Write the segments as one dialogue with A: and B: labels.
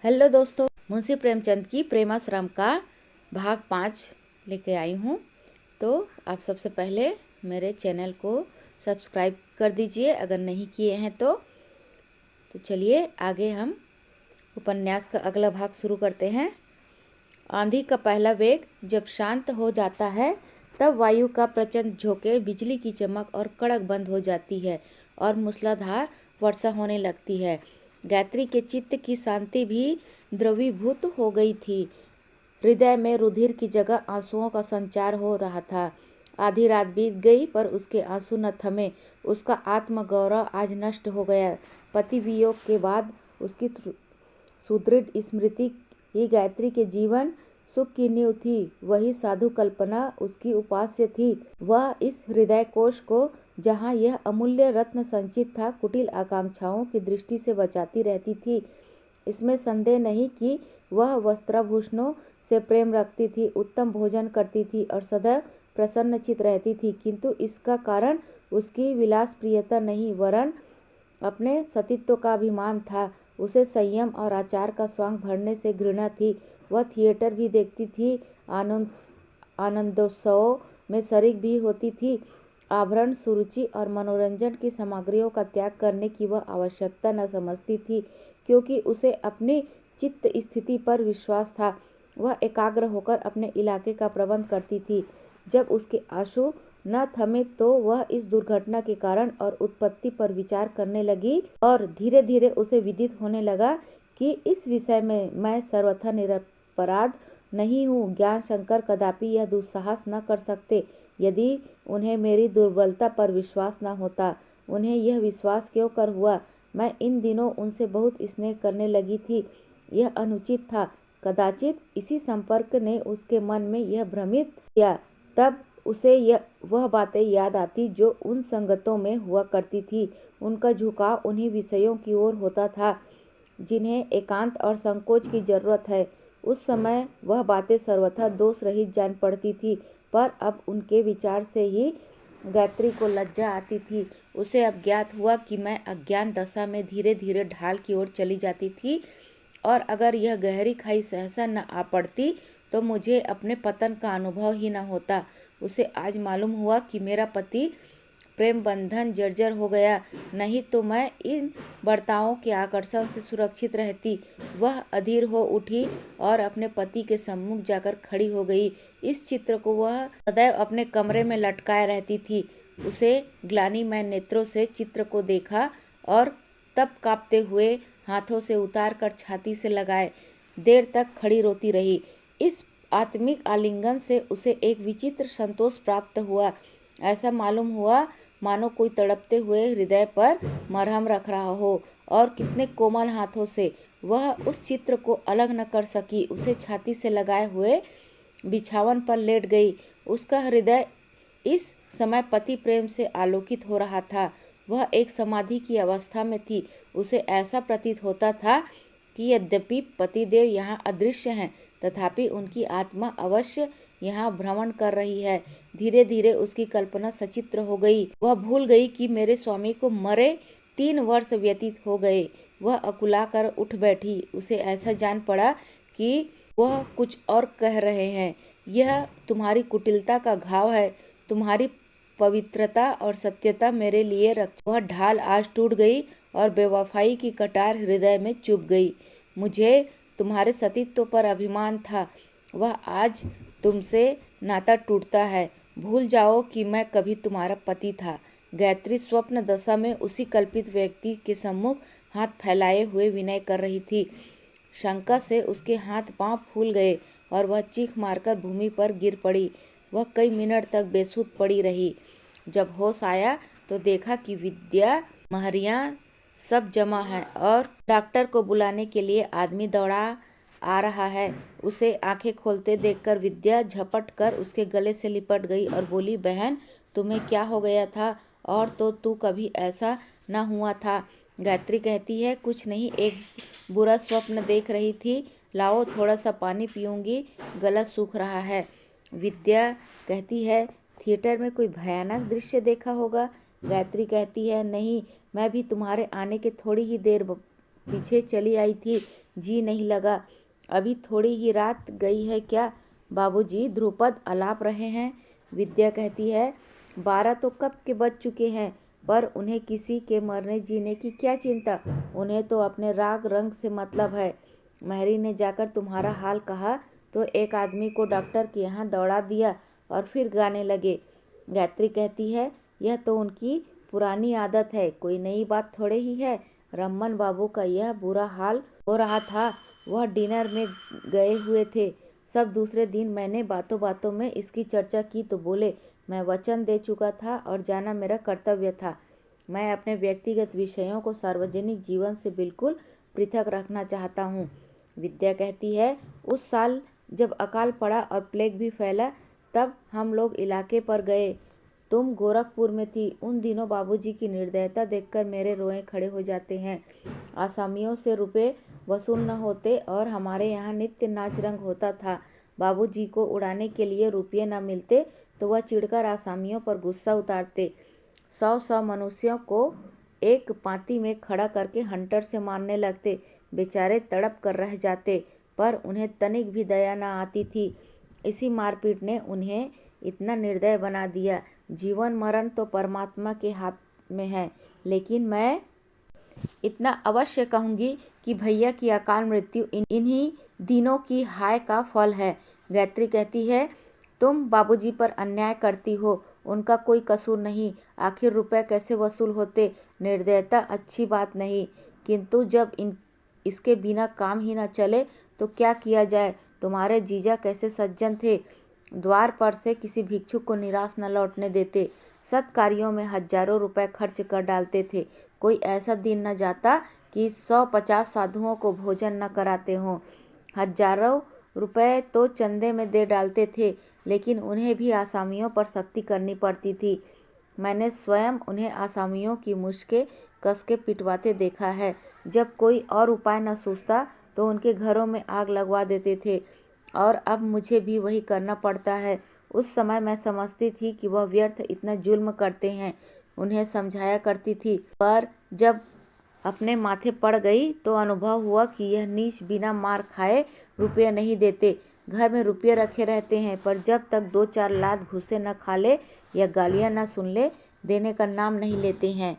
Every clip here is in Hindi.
A: हेलो दोस्तों, मुंशी प्रेमचंद की प्रेमाश्रम का भाग 5 लेके आई हूँ। तो आप सबसे पहले मेरे चैनल को सब्सक्राइब कर दीजिए अगर नहीं किए हैं तो चलिए आगे हम उपन्यास का अगला भाग शुरू करते हैं। आंधी का पहला वेग जब शांत हो जाता है तब वायु का प्रचंड झोंके, बिजली की चमक और कड़क बंद हो जाती है और मूसलाधार वर्षा होने लगती है। गायत्री के चित्त की शांति भी द्रवीभूत हो गई थी। हृदय में रुधिर की जगह आंसुओं का संचार हो रहा था। आधी रात बीत गई पर उसके आंसू न थमे। उसका आत्मगौरव आज नष्ट हो गया। पति वियोग के बाद उसकी सुदृढ़ स्मृति ही गायत्री के जीवन सुख की नींव थी। वही साधु कल्पना उसकी उपास्य थी। वह इस हृदय कोश को, जहाँ यह अमूल्य रत्न संचित था, कुटिल आकांक्षाओं की दृष्टि से बचाती रहती थी। इसमें संदेह नहीं कि वह वस्त्राभूषणों से प्रेम रखती थी, उत्तम भोजन करती थी और सदैव प्रसन्नचित रहती थी, किंतु इसका कारण उसकी विलास प्रियता नहीं वरन अपने सतीत्व का अभिमान था। उसे संयम और आचार का स्वांग भरने से घृणा थी। वह थिएटर भी देखती थी, आनंदोत्सवों में शरीक भी होती थी। आभरण, सुरुचि और मनोरंजन की सामग्रियों का त्याग करने की वह आवश्यकता न समझती थी, क्योंकि उसे अपनी चित्त स्थिति पर विश्वास था। वह एकाग्र होकर अपने इलाके का प्रबंध करती थी। जब उसके आंसू न थमे तो वह इस दुर्घटना के कारण और उत्पत्ति पर विचार करने लगी और धीरे धीरे उसे विदित होने लगा कि इस विषय में मैं सर्वथा निरपराध नहीं हूँ। ज्ञान शंकर कदापि यह दुस्साहस न कर सकते यदि उन्हें मेरी दुर्बलता पर विश्वास न होता। उन्हें यह विश्वास क्यों कर हुआ? मैं इन दिनों उनसे बहुत स्नेह करने लगी थी। यह अनुचित था। कदाचित इसी संपर्क ने उसके मन में यह भ्रमित किया। तब उसे वह बातें याद आती जो उन संगतों में हुआ करती थी। उनका झुकाव उन्हीं विषयों की ओर होता था जिन्हें एकांत और संकोच की जरूरत है। उस समय वह बातें सर्वथा दोष रहित जान पड़ती थी, पर अब उनके विचार से ही गायत्री को लज्जा आती थी। उसे अब ज्ञात हुआ कि मैं अज्ञान दशा में धीरे धीरे ढाल की ओर चली जाती थी और अगर यह गहरी खाई सहसा न आ पड़ती तो मुझे अपने पतन का अनुभव ही न होता। उसे आज मालूम हुआ कि मेरा पति प्रेम बंधन जर्जर हो गया, नहीं तो मैं इन बर्तावों के आकर्षण से सुरक्षित रहती। वह अधीर हो उठी और अपने पति के सम्मुख जाकर खड़ी हो गई। इस चित्र को वह सदैव अपने कमरे में लटकाए रहती थी। उसे ग्लानिमय नेत्रों से चित्र को देखा और तब कांपते हुए हाथों से उतार कर छाती से लगाए देर तक खड़ी रोती रही। इस आत्मिक आलिंगन से उसे एक विचित्र संतोष प्राप्त हुआ। ऐसा मालूम हुआ मानो कोई तड़पते हुए हृदय पर मरहम रख रहा हो और कितने कोमल हाथों से वह उस चित्र को अलग न कर सकी। उसे छाती से लगाए हुए बिछावन पर लेट गई। उसका हृदय इस समय पति प्रेम से आलोकित हो रहा था। वह एक समाधि की अवस्था में थी। उसे ऐसा प्रतीत होता था कि यद्यपि पतिदेव यहाँ अदृश्य हैं, तथापि उनकी आत्मा अवश्य यहाँ भ्रमण कर रही है। धीरे धीरे उसकी कल्पना सचित्र हो गई। वह भूल गई कि मेरे स्वामी को मरे 3 वर्ष व्यतीत हो गए। वह अकुलाकर उठ बैठी। उसे ऐसा जान पड़ा कि वह कुछ और कह रहे हैं। यह तुम्हारी कुटिलता का घाव है। तुम्हारी पवित्रता और सत्यता मेरे लिए रक्षा। वह ढाल आज टूट गई और बेवफाई की कटार हृदय में चुभ गई। मुझे तुम्हारे सतीत्व पर अभिमान था, वह आज तुमसे नाता टूटता है। भूल जाओ कि मैं कभी तुम्हारा पति था। गायत्री स्वप्न दशा में उसी कल्पित व्यक्ति के सम्मुख हाथ फैलाए हुए विनय कर रही थी। शंका से उसके हाथ पांव फूल गए और वह चीख मारकर भूमि पर गिर पड़ी। वह कई मिनट तक बेसुध पड़ी रही। जब होश आया तो देखा कि विद्या, महरियाँ सब जमा है और डॉक्टर को बुलाने के लिए आदमी दौड़ा आ रहा है। उसे आंखें खोलते देखकर विद्या झपट कर उसके गले से लिपट गई और बोली, बहन तुम्हें क्या हो गया था? और तो तू कभी ऐसा न हुआ था। गायत्री कहती है, कुछ नहीं, एक बुरा स्वप्न देख रही थी। लाओ थोड़ा सा पानी पीऊँगी, गला सूख रहा है। विद्या कहती है, थिएटर में कोई भयानक दृश्य देखा होगा। गायत्री कहती है, नहीं, मैं भी तुम्हारे आने के थोड़ी ही देर पीछे चली आई थी। जी नहीं लगा। अभी थोड़ी ही रात गई है क्या बाबूजी? ध्रुपद अलाप रहे हैं। विद्या कहती है 12 तो कब के बज चुके हैं, पर उन्हें किसी के मरने जीने की क्या चिंता। उन्हें तो अपने राग रंग से मतलब है। महरी ने जाकर तुम्हारा हाल कहा तो एक आदमी को डॉक्टर के यहाँ दौड़ा दिया और फिर गाने लगे। गायत्री कहती है यह तो उनकी पुरानी आदत है, कोई नई बात थोड़े ही है। रमन बाबू का यह बुरा हाल हो रहा था। वह डिनर में गए हुए थे। सब दूसरे दिन मैंने बातों बातों में इसकी चर्चा की तो बोले मैं वचन दे चुका था और जाना मेरा कर्तव्य था। मैं अपने व्यक्तिगत विषयों को सार्वजनिक जीवन से बिल्कुल पृथक रखना चाहता हूँ। विद्या कहती है उस साल जब अकाल पड़ा और प्लेग भी फैला तब हम लोग इलाके पर गए। तुम गोरखपुर में थी। उन दिनों बाबूजी की निर्दयता देखकर मेरे रोए खड़े हो जाते हैं। आसामियों से रुपए वसूल न होते और हमारे यहाँ नित्य नाच रंग होता था। बाबूजी को उड़ाने के लिए रुपये न मिलते तो वह चिढ़कर आसामियों पर गुस्सा उतारते। 100 मनुष्यों को एक पाँति में खड़ा करके हंटर से मारने लगते। बेचारे तड़प कर रह जाते, पर उन्हें तनिक भी दया न आती थी। इसी मारपीट ने उन्हें इतना निर्दय बना दिया। जीवन मरण तो परमात्मा के हाथ में है, लेकिन मैं इतना अवश्य कहूँगी कि भैया की अकाल मृत्यु इन्हीं दिनों की हाय का फल है। गायत्री कहती है तुम बाबूजी पर अन्याय करती हो, उनका कोई कसूर नहीं। आखिर रुपए कैसे वसूल होते? निर्दयता अच्छी बात नहीं, किंतु जब इसके बिना काम ही न चले तो क्या किया जाए। तुम्हारे जीजा कैसे सज्जन थे, द्वार पर से किसी भिक्षुक को निराश न लौटने देते। सत्कार्यों में हजारों रुपए खर्च कर डालते थे। कोई ऐसा दिन न जाता कि 150 साधुओं को भोजन न कराते हों। हजारों रुपए तो चंदे में दे डालते थे, लेकिन उन्हें भी आसामियों पर सख्ती करनी पड़ती थी। मैंने स्वयं उन्हें आसामियों की मुश्कें कस के पिटवाते देखा है। जब कोई और उपाय न सूझता तो उनके घरों में आग लगवा देते थे, और अब मुझे भी वही करना पड़ता है। उस समय मैं समझती थी कि वह व्यर्थ इतना जुल्म करते हैं, उन्हें समझाया करती थी, पर जब अपने माथे पड़ गई तो अनुभव हुआ कि यह नीच बिना मार खाए रुपये नहीं देते। घर में रुपये रखे रहते हैं, पर जब तक 2-4 लात घुसे न खा ले या गालियाँ न सुन ले, देने का नाम नहीं लेते हैं।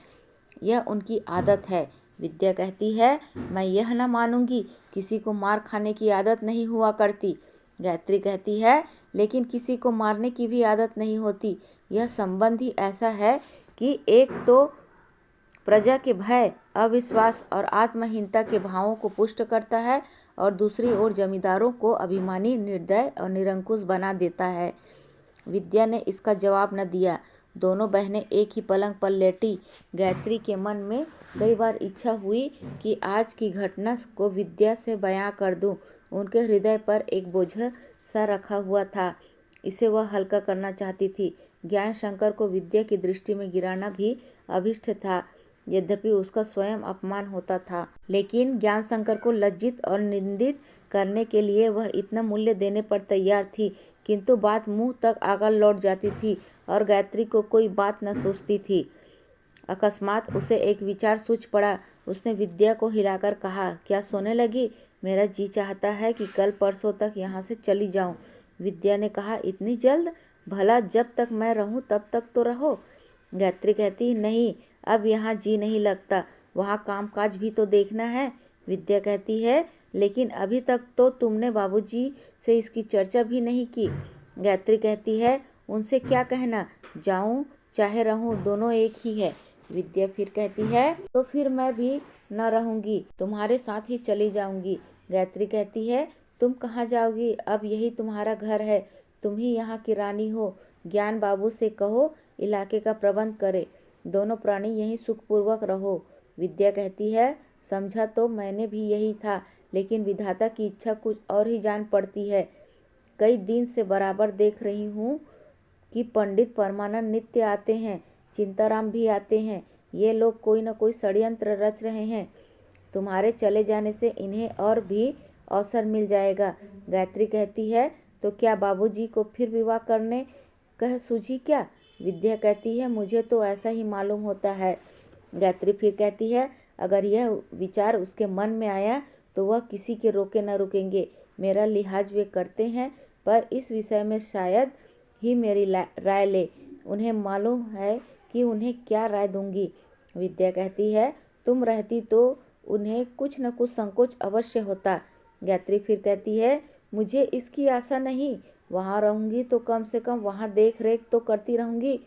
A: यह उनकी आदत है। विद्या कहती है मैं यह न मानूंगी, किसी को मार खाने की आदत नहीं हुआ करती। गायत्री कहती है लेकिन किसी को मारने की भी आदत नहीं होती। यह संबंध ही ऐसा है कि एक तो प्रजा के भय, अविश्वास और आत्महीनता के भावों को पुष्ट करता है, और दूसरी ओर जमींदारों को अभिमानी, निर्दय और निरंकुश बना देता है। विद्या ने इसका जवाब न दिया। दोनों बहनें एक ही पलंग पर लेटी। गायत्री के मन में कई बार इच्छा हुई कि आज की घटना को विद्या से बयां कर दूं। उनके हृदय पर एक बोझ सा रखा हुआ था, इसे वह हल्का करना चाहती थी। ज्ञान शंकर को विद्या की दृष्टि में गिराना भी अभिष्ट था, यद्यपि उसका स्वयं अपमान होता था। लेकिन ज्ञान शंकर को लज्जित और निंदित करने के लिए वह इतना मूल्य देने पर तैयार थी, किंतु बात मुंह तक आकर लौट जाती थी और गायत्री को कोई बात न सूझती थी। अकस्मात उसे एक विचार सूझ पड़ा। उसने विद्या को हिलाकर कहा क्या सोने लगी? मेरा जी चाहता है कि कल परसों तक यहाँ से चली जाऊँ। विद्या ने कहा इतनी जल्द? भला जब तक मैं रहूँ तब तक तो रहो। गायत्री कहती नहीं, अब यहाँ जी नहीं लगता, वहाँ कामकाज भी तो देखना है। विद्या कहती है लेकिन अभी तक तो तुमने बाबूजी से इसकी चर्चा भी नहीं की। गायत्री कहती है उनसे क्या कहना, जाऊँ चाहे रहूँ दोनों एक ही है। विद्या फिर कहती है तो फिर मैं भी न रहूँगी, तुम्हारे साथ ही चली जाऊँगी। गायत्री कहती है तुम कहाँ जाओगी? अब यही तुम्हारा घर है, तुम ही यहाँ की रानी हो। ज्ञान बाबू से कहो इलाके का प्रबंध करे, दोनों प्राणी यहीं सुखपूर्वक रहो। विद्या कहती है समझा तो मैंने भी यही था, लेकिन विधाता की इच्छा कुछ और ही जान पड़ती है। कई दिन से बराबर देख रही हूँ कि पंडित परमानंद नित्य आते हैं, चिंताराम भी आते हैं। ये लोग कोई न कोई षड्यंत्र रच रहे हैं। तुम्हारे चले जाने से इन्हें और भी अवसर मिल जाएगा। गायत्री कहती है तो क्या बाबूजी को फिर विवाह करने कह सूझी क्या? विद्या कहती है मुझे तो ऐसा ही मालूम होता है। गायत्री फिर कहती है अगर यह विचार उसके मन में आया तो वह किसी के रोके न रुकेंगे। मेरा लिहाज वे करते हैं, पर इस विषय में शायद ही मेरी राय ले। उन्हें मालूम है कि उन्हें क्या राय दूंगी। विद्या कहती है, तुम रहती तो उन्हें कुछ न कुछ संकोच अवश्य होता। गायत्री फिर कहती है, मुझे इसकी आशा नहीं। वहाँ रहूंगी तो कम से कम वहाँ देख रेख तो करती रहूंगी।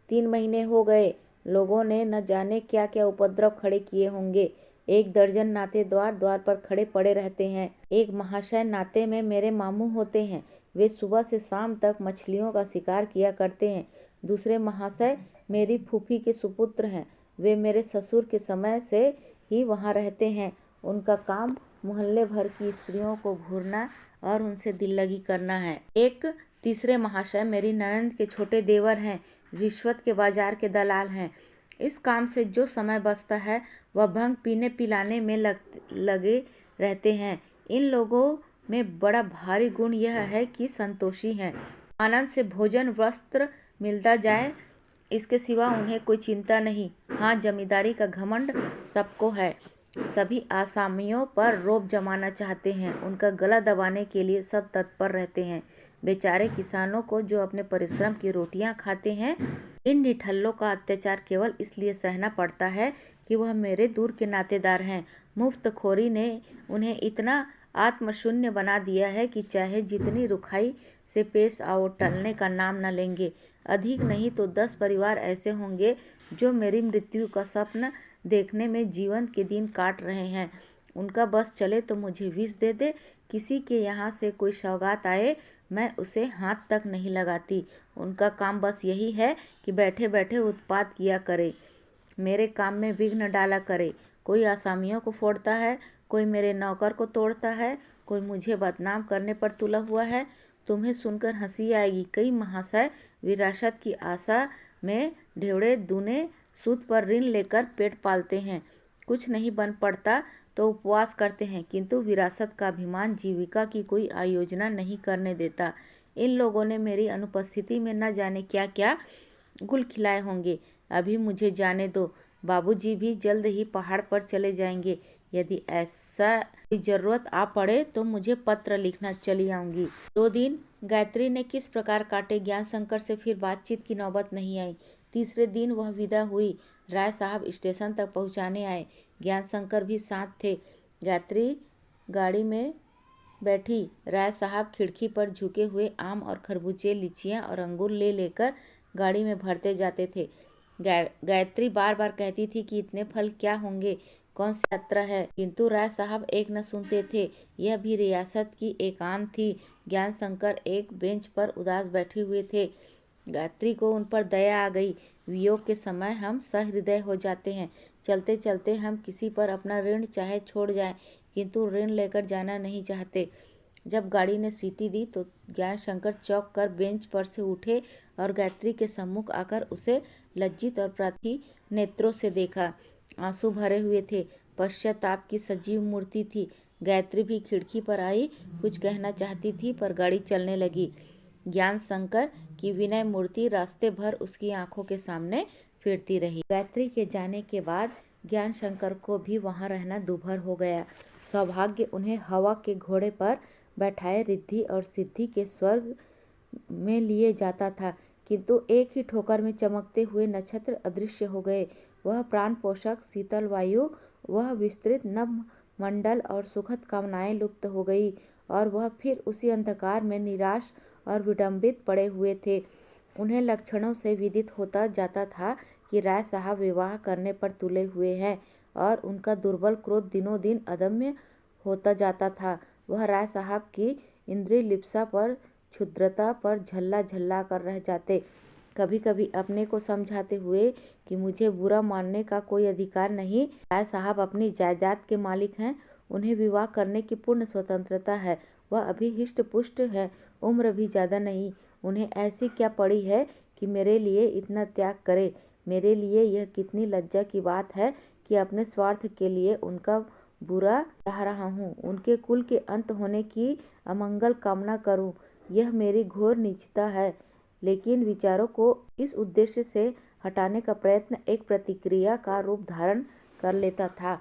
A: 3 महीने हो गए, लोगों ने न जाने क्या क्या उपद्रव खड़े किए होंगे। 1 दर्जन नाते द्वार द्वार पर खड़े पड़े रहते हैं। एक महाशय नाते में मेरे मामू होते हैं, वे सुबह से शाम तक मछलियों का शिकार किया करते हैं। दूसरे महाशय मेरी फूफी के सुपुत्र हैं, वे मेरे ससुर के समय से ही वहाँ रहते हैं। उनका काम मोहल्ले भर की स्त्रियों को घूरना और उनसे दिल लगी करना है। एक तीसरे महाशय मेरी ननंद के छोटे देवर हैं, रिश्वत के बाजार के दलाल हैं। इस काम से जो समय बचता है वह भंग पीने पिलाने में लगे रहते हैं। इन लोगों में बड़ा भारी गुण यह है कि संतोषी हैं। आनंद से भोजन वस्त्र मिलता जाए, इसके सिवा उन्हें कोई चिंता नहीं। हाँ, जमींदारी का घमंड सबको है। सभी आसामियों पर रोब जमाना चाहते हैं। उनका गला दबाने के लिए सब तत्पर रहते हैं। बेचारे किसानों को जो अपने परिश्रम की रोटियां खाते हैं, इन निठल्लों का अत्याचार केवल इसलिए सहना पड़ता है कि वह मेरे दूर के नातेदार हैं। मुफ्तखोरी ने उन्हें इतना आत्मशून्य बना दिया है कि चाहे जितनी रुखाई से पेश आओ, टलने का नाम न लेंगे। अधिक नहीं तो 10 परिवार ऐसे होंगे जो मेरी मृत्यु का स्वप्न देखने में जीवन के दिन काट रहे हैं। उनका बस चले तो मुझे विष दे दे। किसी के यहाँ से कोई सौगात आए, मैं उसे हाथ तक नहीं लगाती। उनका काम बस यही है कि बैठे बैठे उत्पात किया करे, मेरे काम में विघ्न डाला करे। कोई आसामियों को फोड़ता है, कोई मेरे नौकर को तोड़ता है, कोई मुझे बदनाम करने पर तुला हुआ है। तुम्हें सुनकर हंसी आएगी। कई महाशय विरासत की आशा में ढेवड़े दूने सूद पर ऋण लेकर पेट पालते हैं। कुछ नहीं बन पड़ता तो उपवास करते हैं, किंतु विरासत का अभिमान जीविका की कोई आयोजना नहीं करने देता। इन लोगों ने मेरी अनुपस्थिति में न जाने क्या क्या गुल खिलाए होंगे। अभी मुझे जाने दो। बाबूजी भी जल्द ही पहाड़ पर चले जाएंगे। यदि ऐसा कोई जरूरत आ पड़े तो मुझे पत्र लिखना, चली आऊंगी। 2 दिन गायत्री ने किस प्रकार काटे, ज्ञान शंकर से फिर बातचीत की नौबत नहीं आई। तीसरे दिन वह विदा हुई। राय साहब स्टेशन तक पहुंचाने आए। ज्ञान शंकर भी साथ थे। गायत्री गाड़ी में बैठी। राय साहब खिड़की पर झुके हुए आम और खरबूजे, लीचियां और अंगूर ले लेकर गाड़ी में भरते जाते थे। गायत्री बार बार कहती थी कि इतने फल क्या होंगे, कौन सी यात्रा है, किंतु राय साहब एक न सुनते थे। यह भी रियासत की एकांत थी। ज्ञान शंकर एक बेंच पर उदास बैठे हुए थे। गायत्री को उन पर दया आ गई। वियोग के समय हम सहृदय हो जाते हैं। चलते चलते हम किसी पर अपना ऋण चाहे छोड़ जाएं, किंतु ऋण लेकर जाना नहीं चाहते। जब गाड़ी ने सीटी दी तो ज्ञान शंकर चौंक कर बेंच पर से उठे और गायत्री के सम्मुख आकर उसे लज्जित और प्रार्थी नेत्रों से देखा। आंसू भरे हुए थे, पश्चाताप की सजीव मूर्ति थी। गायत्री भी खिड़की पर आई, कुछ कहना चाहती थी, पर गाड़ी चलने लगी। ज्ञान शंकर की विनय मूर्ति रास्ते भर उसकी आंखों के सामने फिरती रही। गायत्री के जाने के बाद ज्ञान शंकर को भी वहां रहना दूभर हो गया। सौभाग्य उन्हें हवा के घोड़े पर बैठाए रिद्धि और सिद्धि के स्वर्ग में लिए जाता था, किंतु एक ही ठोकर में चमकते हुए नक्षत्र अदृश्य हो गए। वह प्राण पोषक शीतल वायु, वह विस्तृत नभ मंडल और सुखद कामनाएं लुप्त हो गई, और वह फिर उसी अंधकार में निराश और विडंबित पड़े हुए थे। उन्हें लक्षणों से विदित होता जाता था कि राय साहब विवाह करने पर तुले हुए हैं, और उनका दुर्बल क्रोध दिनों दिन अदम्य होता जाता था। वह राय साहब की इंद्रिय लिप्सा पर, क्षुद्रता पर झल्ला झल्ला कर रह जाते। कभी कभी अपने को समझाते हुए कि मुझे बुरा मानने का कोई अधिकार नहीं, राय साहब अपनी जायदाद के मालिक हैं, उन्हें विवाह करने की पूर्ण स्वतंत्रता है। वह अभी हिष्ट पुष्ट है, उम्र भी ज़्यादा नहीं। उन्हें ऐसी क्या पड़ी है कि मेरे लिए इतना त्याग करे। मेरे लिए यह कितनी लज्जा की बात है कि अपने स्वार्थ के लिए उनका बुरा चाह रहा हूँ, उनके कुल के अंत होने की अमंगल कामना करूँ। यह मेरी घोर नीचता है, लेकिन विचारों को इस उद्देश्य से हटाने का प्रयत्न एक प्रतिक्रिया का रूप धारण कर लेता था,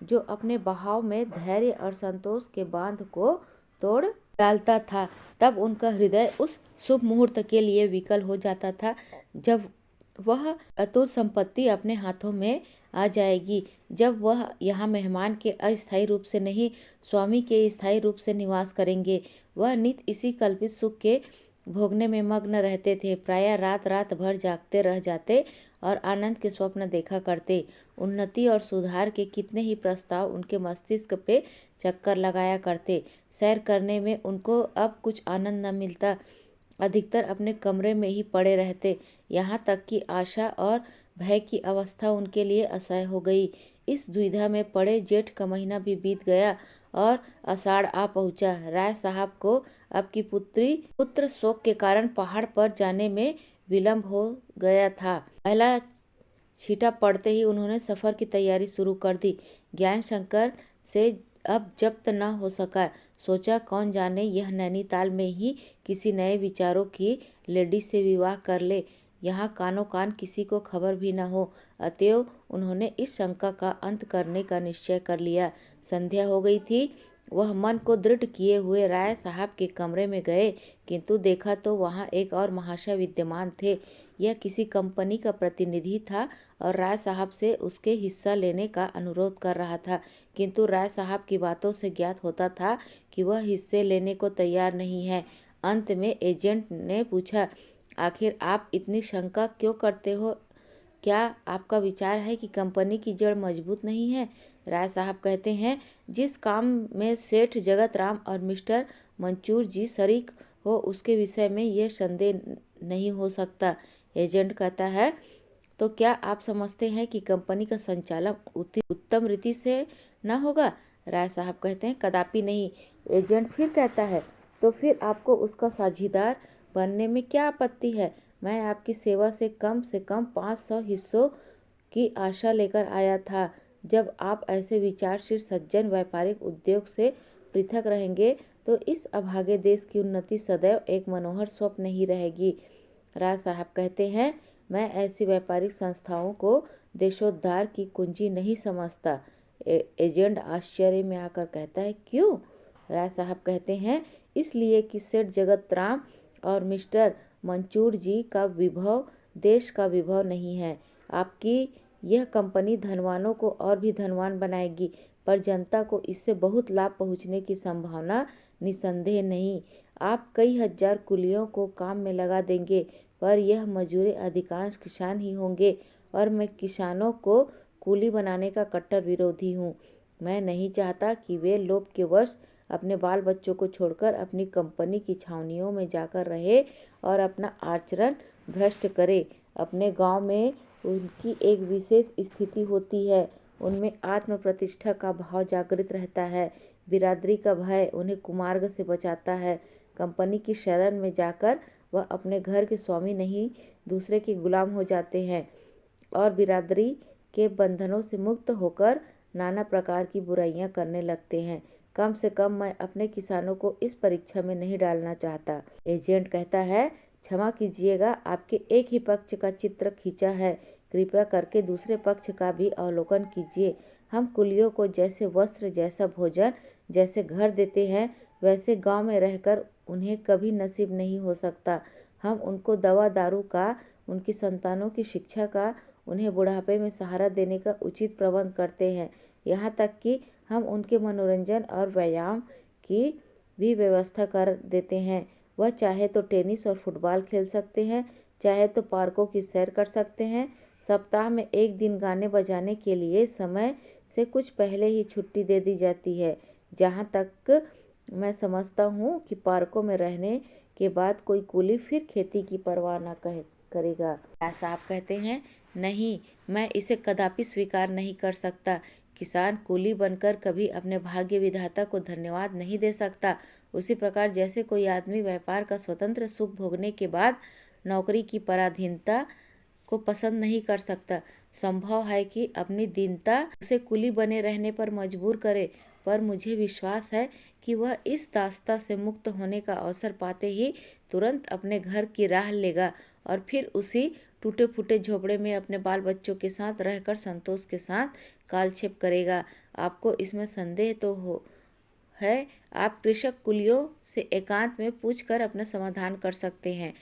A: जो अपने बहाव में धैर्य और संतोष के बांध को तोड़ डालता था। तब उनका हृदय उस शुभ मुहूर्त के लिए विकल हो जाता था जब वह अतुल संपत्ति अपने हाथों में आ जाएगी, जब वह यहाँ मेहमान के अस्थायी रूप से नहीं, स्वामी के स्थायी रूप से निवास करेंगे। वह नित इसी कल्पित सुख के भोगने में मग्न रहते थे। प्रायः रात रात भर जागते रह जाते और आनंद के स्वप्न देखा करते। उन्नति और सुधार के कितने ही प्रस्ताव उनके मस्तिष्क पे चक्कर लगाया करते। सैर करने में उनको अब कुछ आनंद न मिलता। अधिकतर अपने कमरे में ही पड़े रहते। यहाँ तक कि आशा और भय की अवस्था उनके लिए असह्य हो गई। इस दुविधा में पड़े जेठ का महीना भी बीत गया और आषाढ़ आ पहुँचा। राय साहब को अब की पुत्र शोक के कारण पहाड़ पर जाने में विलंब हो गया था। पहला छींटा पड़ते ही उन्होंने सफ़र की तैयारी शुरू कर दी। ज्ञान शंकर से अब जब्त न हो सका। सोचा कौन जाने यह नैनीताल में ही किसी नए विचारों की लेडी से विवाह कर ले, यहाँ कानो कान किसी को खबर भी न हो। अतएव उन्होंने इस शंका का अंत करने का निश्चय कर लिया। संध्या हो गई थी। वह मन को दृढ़ किए हुए राय साहब के कमरे में गए, किंतु देखा तो वहाँ एक और महाशय विद्यमान थे। यह किसी कंपनी का प्रतिनिधि था और राय साहब से उसके हिस्सा लेने का अनुरोध कर रहा था, किंतु राय साहब की बातों से ज्ञात होता था कि वह हिस्से लेने को तैयार नहीं है। अंत में एजेंट ने पूछा, आखिर आप इतनी शंका क्यों करते हो? क्या आपका विचार है कि कंपनी की जड़ मजबूत नहीं है? राय साहब कहते हैं, जिस काम में सेठ जगत राम और मिस्टर मंचूर जी शरीक हो उसके विषय में यह संदेह नहीं हो सकता। एजेंट कहता है, तो क्या आप समझते हैं कि कंपनी का संचालन उत्तम रीति से न होगा? राय साहब कहते हैं, कदापि नहीं। एजेंट फिर कहता है, तो फिर आपको उसका साझीदार बनने में क्या आपत्ति है? मैं आपकी सेवा से कम 500 हिस्सों की आशा लेकर आया था। जब आप ऐसे विचारशील सज्जन व्यापारिक उद्योग से पृथक रहेंगे तो इस अभागे देश की उन्नति सदैव एक मनोहर स्वप्न ही रहेगी। राय साहब कहते हैं, मैं ऐसी व्यापारिक संस्थाओं को देशोद्धार की कुंजी नहीं समझता। एजेंट आश्चर्य में आकर कहता है, क्यों? राय साहब कहते हैं, इसलिए कि सेठ जगत राम और मिस्टर मंचूर जी का विभव देश का विभव नहीं है। आपकी यह कंपनी धनवानों को और भी धनवान बनाएगी, पर जनता को इससे बहुत लाभ पहुंचने की संभावना निसंदेह नहीं। आप कई हजार कुलियों को काम में लगा देंगे, पर यह मजूरी अधिकांश किसान ही होंगे और मैं किसानों को कुली बनाने का कट्टर विरोधी हूँ। मैं नहीं चाहता कि वे लोभ के वश अपने बाल बच्चों को छोड़कर अपनी कंपनी की छावनियों में जाकर रहे और अपना आचरण भ्रष्ट करे। अपने गांव में उनकी एक विशेष स्थिति होती है। उनमें आत्म प्रतिष्ठा का भाव जागृत रहता है। बिरादरी का भय उन्हें कुमार्ग से बचाता है। कंपनी की शरण में जाकर वह अपने घर के स्वामी नहीं, दूसरे के गुलाम हो जाते हैं और बिरादरी के बंधनों से मुक्त होकर नाना प्रकार की बुराइयां करने लगते हैं। कम से कम मैं अपने किसानों को इस परीक्षा में नहीं डालना चाहता। एजेंट कहता है, क्षमा कीजिएगा, आपके एक ही पक्ष का चित्र खींचा है, कृपया करके दूसरे पक्ष का भी अवलोकन कीजिए। हम कुलियों को जैसे वस्त्र, जैसा भोजन, जैसे घर देते हैं, वैसे गांव में रहकर उन्हें कभी नसीब नहीं हो सकता। हम उनको दवा दारू का, उनकी संतानों की शिक्षा का, उन्हें बुढ़ापे में सहारा देने का उचित प्रबंध करते हैं। यहाँ तक कि हम उनके मनोरंजन और व्यायाम की भी व्यवस्था कर देते हैं। वह चाहे तो टेनिस और फुटबॉल खेल सकते हैं, चाहे तो पार्कों की सैर कर सकते हैं। सप्ताह में एक दिन गाने बजाने के लिए समय से कुछ पहले ही छुट्टी दे दी जाती है। जहाँ तक मैं समझता हूँ कि पार्कों में रहने के बाद कोई कुली फिर खेती की परवाह न करेगा। साहब कहते हैं, नहीं, मैं इसे कदापि स्वीकार नहीं कर सकता। किसान कुली बनकर कभी अपने भाग्य विधाता को धन्यवाद नहीं दे सकता। उसी प्रकार जैसे कोई आदमी व्यापार का स्वतंत्र सुख भोगने के बाद नौकरी की पराधीनता को पसंद नहीं कर सकता। संभव है कि अपनी दीनता उसे कुली बने रहने पर मजबूर करे, पर मुझे विश्वास है कि वह इस दास्ता से मुक्त होने का अवसर पाते ही तुरंत अपने घर की राह लेगा और फिर उसी टूटे फूटे झोपड़े में अपने बाल बच्चों के साथ रहकर संतोष के साथ कालक्षेप करेगा। आपको इसमें संदेह तो हो है, आप कृषक कुलियों से एकांत में पूछकर अपना समाधान कर सकते हैं।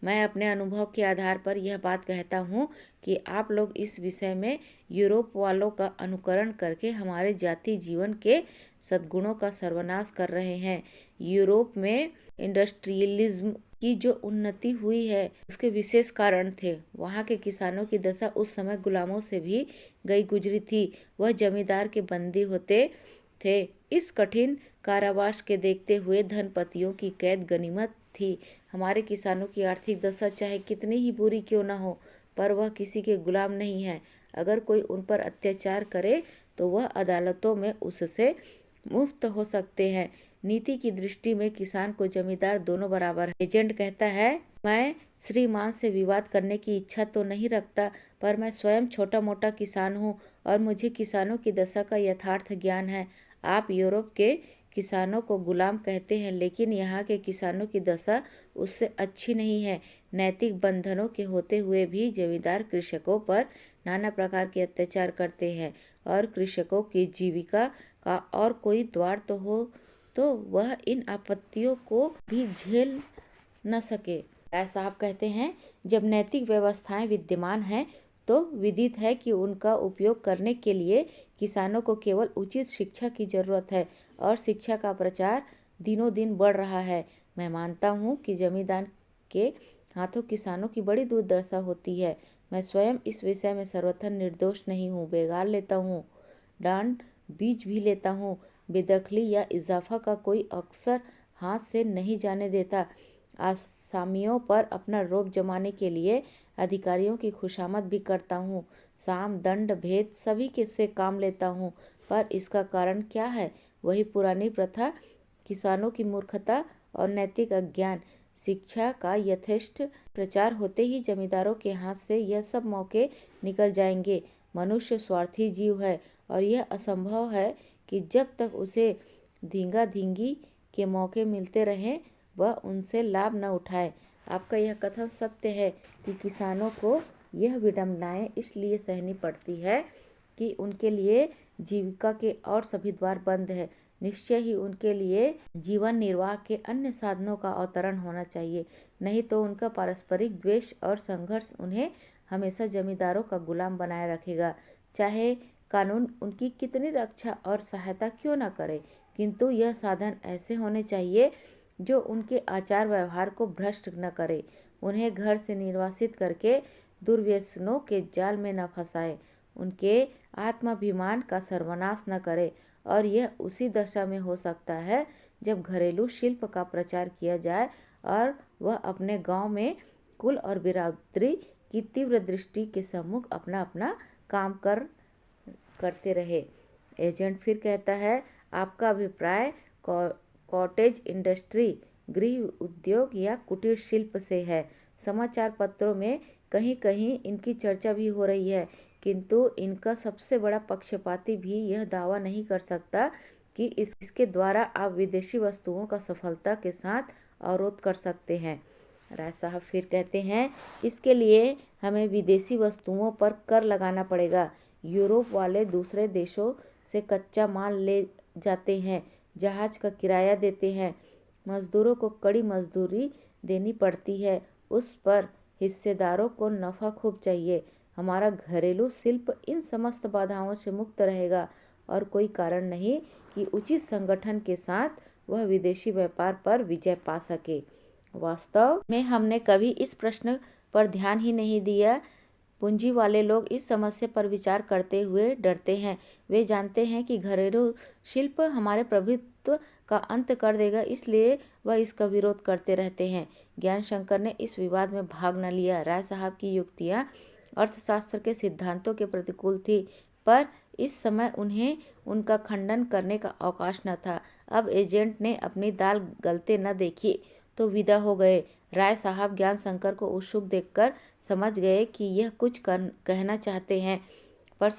A: मैं अपने अनुभव के आधार पर यह बात कहता हूँ कि आप लोग इस विषय में यूरोप वालों का अनुकरण करके हमारे जाति जीवन के सद्गुणों का सर्वनाश कर रहे हैं। यूरोप में इंडस्ट्रियलिज्म की जो उन्नति हुई है उसके विशेष कारण थे। वहाँ के किसानों की दशा उस समय गुलामों से भी गई गुजरी थी। वह जमींदार के बंदी होते थे। इस कठिन कारावास के देखते हुए धनपतियों की कैद गनीमत थी। हमारे किसानों की आर्थिक दशा चाहे कितनी ही बुरी क्यों न हो, पर वह किसी के गुलाम नहीं है। अगर कोई उन पर अत्याचार करे तो वह अदालतों में उससे मुक्त हो सकते हैं। नीति की दृष्टि में किसान को जमींदार दोनों बराबर है। एजेंट कहता है, मैं श्रीमान से विवाद करने की इच्छा तो नहीं रखता, पर मैं स्वयं छोटा मोटा किसान हूँ और मुझे किसानों की दशा का यथार्थ ज्ञान है। आप यूरोप के किसानों को गुलाम कहते हैं, लेकिन यहाँ के किसानों की दशा उससे अच्छी नहीं है। नैतिक बंधनों के होते हुए भी जमींदार कृषकों पर नाना प्रकार के अत्याचार करते हैं और कृषकों की जीविका का और कोई द्वार तो हो तो वह इन आपत्तियों को भी झेल न सके। राय साहब कहते हैं, जब नैतिक व्यवस्थाएं विद्यमान हैं तो विदित है कि उनका उपयोग करने के लिए किसानों को केवल उचित शिक्षा की जरूरत है और शिक्षा का प्रचार दिनों दिन बढ़ रहा है। मैं मानता हूँ कि जमींदार के हाथों किसानों की बड़ी दुर्दशा होती है। मैं स्वयं इस विषय में सर्वथा निर्दोष नहीं हूँ। बेगार लेता हूँ, डांड बीज भी लेता हूँ। बेदखली या इजाफा का कोई अक्सर हाथ से नहीं जाने देता। आसामियों पर अपना रोब जमाने के लिए अधिकारियों की खुशामद भी करता हूँ। साम दंड भेद सभी के से काम लेता हूँ, पर इसका कारण क्या है? वही पुरानी प्रथा, किसानों की मूर्खता और नैतिक अज्ञान। शिक्षा का यथेष्ट प्रचार होते ही जमींदारों के हाथ से यह सब मौके निकल जाएंगे। मनुष्य स्वार्थी जीव है और यह असंभव है कि जब तक उसे धींगा धींगी के मौके मिलते रहें वह उनसे लाभ न उठाए। आपका यह कथन सत्य है कि किसानों को यह विडंबनाएं इसलिए सहनी पड़ती है कि उनके लिए जीविका के और सभी द्वार बंद है। निश्चय ही उनके लिए जीवन निर्वाह के अन्य साधनों का अवतरण होना चाहिए, नहीं तो उनका पारस्परिक द्वेष और संघर्ष उन्हें हमेशा जमींदारों का गुलाम बनाए रखेगा। चाहे कानून उनकी कितनी रक्षा और सहायता क्यों न करे, किंतु यह साधन ऐसे होने चाहिए जो उनके आचार व्यवहार को भ्रष्ट न करे, उन्हें घर से निर्वासित करके दुर्व्यसनों के जाल में न फंसाए, उनके आत्माभिमान का सर्वनाश न करे। और यह उसी दशा में हो सकता है जब घरेलू शिल्प का प्रचार किया जाए और वह अपने गांव में कुल और बिरादरी की तीव्र दृष्टि के सम्मुख अपना अपना काम करते रहे। एजेंट फिर कहता है, आपका अभिप्राय कॉटेज इंडस्ट्री, गृह उद्योग या कुटीर शिल्प से है। समाचार पत्रों में कहीं कहीं इनकी चर्चा भी हो रही है, किंतु इनका सबसे बड़ा पक्षपाती भी यह दावा नहीं कर सकता कि इसके द्वारा आप विदेशी वस्तुओं का सफलता के साथ अवरोध कर सकते हैं। राय साहब फिर कहते हैं, इसके लिए हमें विदेशी वस्तुओं पर कर लगाना पड़ेगा। यूरोप वाले दूसरे देशों से कच्चा माल ले जाते हैं, जहाज का किराया देते हैं, मजदूरों को कड़ी मजदूरी देनी पड़ती है, उस पर हिस्सेदारों को नफ़ा खूब चाहिए। हमारा घरेलू शिल्प इन समस्त बाधाओं से मुक्त रहेगा और कोई कारण नहीं कि उचित संगठन के साथ वह विदेशी व्यापार पर विजय पा सके। वास्तव में हमने कभी इस प्रश्न पर ध्यान ही नहीं दिया। पूंजी वाले लोग इस समस्या पर विचार करते हुए डरते हैं। वे जानते हैं कि घरेलू शिल्प हमारे प्रभुत्व का अंत कर देगा, इसलिए वह इसका विरोध करते रहते हैं। ज्ञान शंकर ने इस विवाद में भाग न लिया। राय साहब की युक्तियाँ अर्थशास्त्र के सिद्धांतों के प्रतिकूल थी, पर इस समय उन्हें उनका खंडन करने का अवकाश न था। अब एजेंट ने अपनी दाल गलते न देखी तो विदा हो गए। राय साहब ज्ञान शंकर को उत्सुक देखकर समझ गए कि यह कुछ कहना चाहते हैं, पर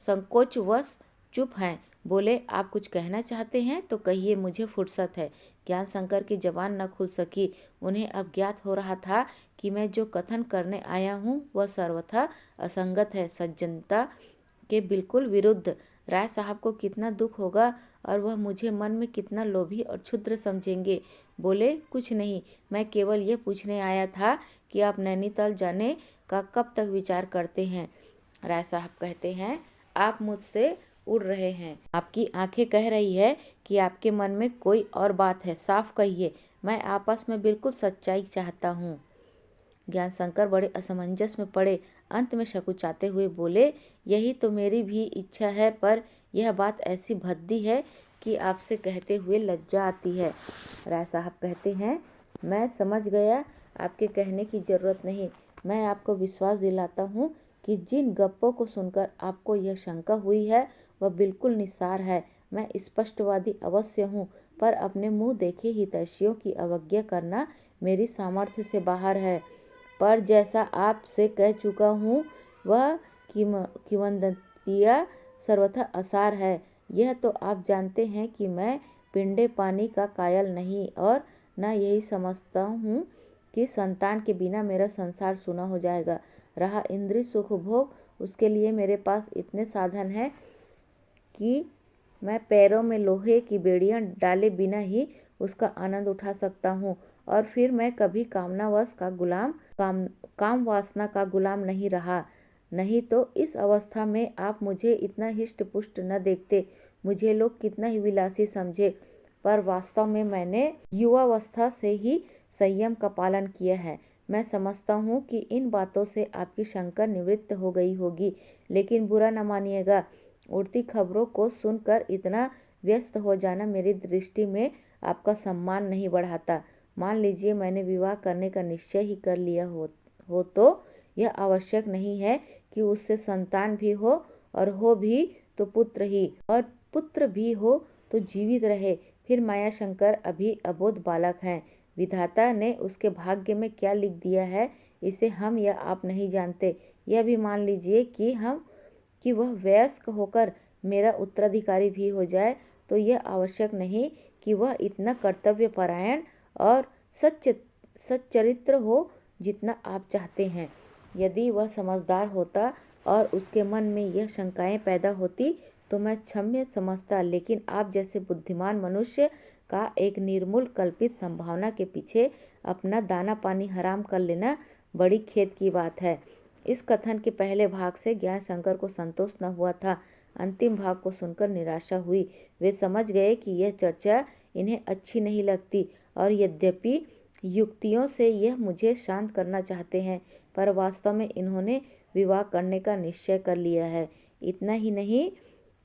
A: संकोचवश चुप हैं। बोले, आप कुछ कहना चाहते हैं तो कहिए, मुझे फुर्सत है। ज्ञान शंकर की जबान न खुल सकी। उन्हें अब ज्ञात हो रहा था कि मैं जो कथन करने आया हूँ वह सर्वथा असंगत है। सज्जनता के बिल्कुल विरुद्ध। राय साहब को कितना दुख होगा और वह मुझे मन में कितना लोभी और क्षुद्र समझेंगे। बोले, कुछ नहीं, मैं केवल ये पूछने आया था कि आप नैनीताल जाने का कब तक विचार करते हैं। राय साहब कहते हैं, आप मुझसे उड़ रहे हैं। आपकी आंखें कह रही है कि आपके मन में कोई और बात है। साफ कहिए, मैं आपस में बिल्कुल सच्चाई चाहता हूँ। ज्ञानशंकर बड़े असमंजस में पड़े। अंत में शकुचाते हुए बोले, यही तो मेरी भी इच्छा है, पर यह बात ऐसी भद्दी है कि आपसे कहते हुए लज्जा आती है। राय साहब कहते हैं, मैं समझ गया, आपके कहने की जरूरत नहीं। मैं आपको विश्वास दिलाता हूँ कि जिन गप्पों को सुनकर आपको यह शंका हुई है वह बिल्कुल निस्सार है। मैं स्पष्टवादी अवश्य हूँ, पर अपने मुँह देखे हितैषियों की अवज्ञा करना मेरी सामर्थ्य से बाहर है। पर जैसा आपसे कह चुका हूँ, वह किंवदंतियाँ सर्वथा असार है। यह तो आप जानते हैं कि मैं पिंडे पानी का कायल नहीं, और न यही समझता हूँ कि संतान के बिना मेरा संसार सूना हो जाएगा। रहा इंद्रिय सुख भोग, उसके लिए मेरे पास इतने साधन हैं कि मैं पैरों में लोहे की बेड़ियां डाले बिना ही उसका आनंद उठा सकता हूँ। और फिर मैं कभी काम वासना का गुलाम नहीं रहा। नहीं तो इस अवस्था में आप मुझे इतना हिष्ट पुष्ट न देखते। मुझे लोग कितना ही विलासी समझे, पर वास्तव में मैंने युवावस्था से ही संयम का पालन किया है। मैं समझता हूँ कि इन बातों से आपकी शंका निवृत्त हो गई होगी, लेकिन बुरा न मानिएगा। उड़ती खबरों को सुनकर इतना व्यस्त हो जाना मेरी दृष्टि में आपका सम्मान नहीं बढ़ाता। मान लीजिए मैंने विवाह करने का निश्चय ही कर लिया हो तो यह आवश्यक नहीं है कि उससे संतान भी हो, और हो भी तो पुत्र ही, और पुत्र भी हो तो जीवित रहे। फिर मायाशंकर अभी अबोध बालक हैं। विधाता ने उसके भाग्य में क्या लिख दिया है, इसे हम या आप नहीं जानते। यह भी मान लीजिए कि वह वयस्क होकर मेरा उत्तराधिकारी भी हो जाए, तो यह आवश्यक नहीं कि वह इतना कर्तव्यपरायण और सच्चरित्र हो जितना आप चाहते हैं। यदि वह समझदार होता और उसके मन में यह शंकाएं पैदा होती तो मैं क्षम्य समझता, लेकिन आप जैसे बुद्धिमान मनुष्य का एक निर्मूल कल्पित संभावना के पीछे अपना दाना पानी हराम कर लेना बड़ी खेद की बात है। इस कथन के पहले भाग से ज्ञानशंकर को संतोष न हुआ था। अंतिम भाग को सुनकर निराशा हुई। वे समझ गए कि यह चर्चा इन्हें अच्छी नहीं लगती, और यद्यपि युक्तियों से यह मुझे शांत करना चाहते हैं, पर वास्तव में इन्होंने विवाह करने का निश्चय कर लिया है। इतना ही नहीं,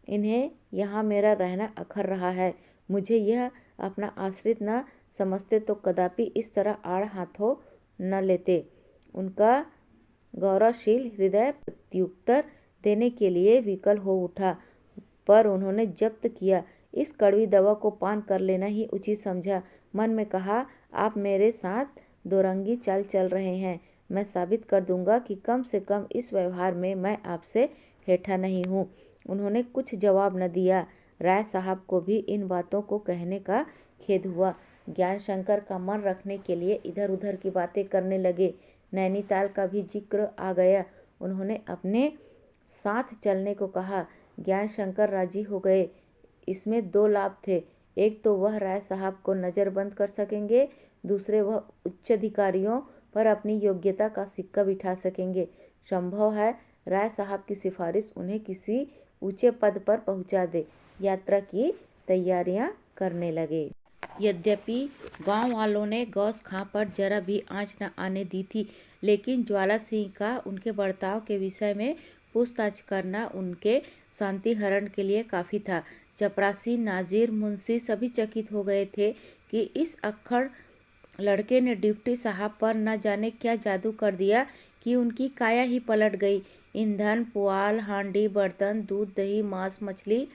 A: इन्हें यहाँ मेरा रहना अखर रहा है। मुझे यह अपना आश्रित न समझते तो कदापि इस तरह आड़ हाथों न लेते। उनका गौरवशील हृदय प्रत्युत्तर देने के लिए विकल हो उठा, पर उन्होंने जब्त किया। इस कड़वी दवा को पान कर लेना ही उचित समझा। मन में कहा, आप मेरे साथ दोरंगी चाल चल रहे हैं। मैं साबित कर दूंगा कि कम से कम इस व्यवहार में मैं आपसे हेठा नहीं हूँ। उन्होंने कुछ जवाब न दिया। राय साहब को भी इन बातों को कहने का खेद हुआ। ज्ञानशंकर का मन रखने के लिए इधर उधर की बातें करने लगे। नैनीताल का भी जिक्र आ गया। उन्होंने अपने साथ चलने को कहा। ज्ञानशंकर राजी हो गए। इसमें दो लाभ थे। एक तो वह राय साहब को नज़रबंद कर सकेंगे, दूसरे वह उच्चाधिकारियों पर अपनी योग्यता का सिक्का बिठा सकेंगे। संभव है राय साहब की सिफारिश उन्हें किसी ऊंचे पद पर पहुंचा दे। यात्रा की तैयारियां करने लगे। यद्यपि गांव वालों ने गौस खां पर जरा भी आंच न आने दी थी, लेकिन ज्वाला सिंह का उनके बर्ताव के विषय में पूछताछ करना उनके शांति हरण के लिए काफ़ी था। चपरासी, नाजिर, मुंशी सभी चकित हो गए थे कि इस अक्खड़ लड़के ने डिप्टी साहब पर न जाने क्या जादू कर दिया कि उनकी काया ही पलट गई। ईंधन, पुआल, हांडी, बर्तन, दूध, दही, मांस, मछली,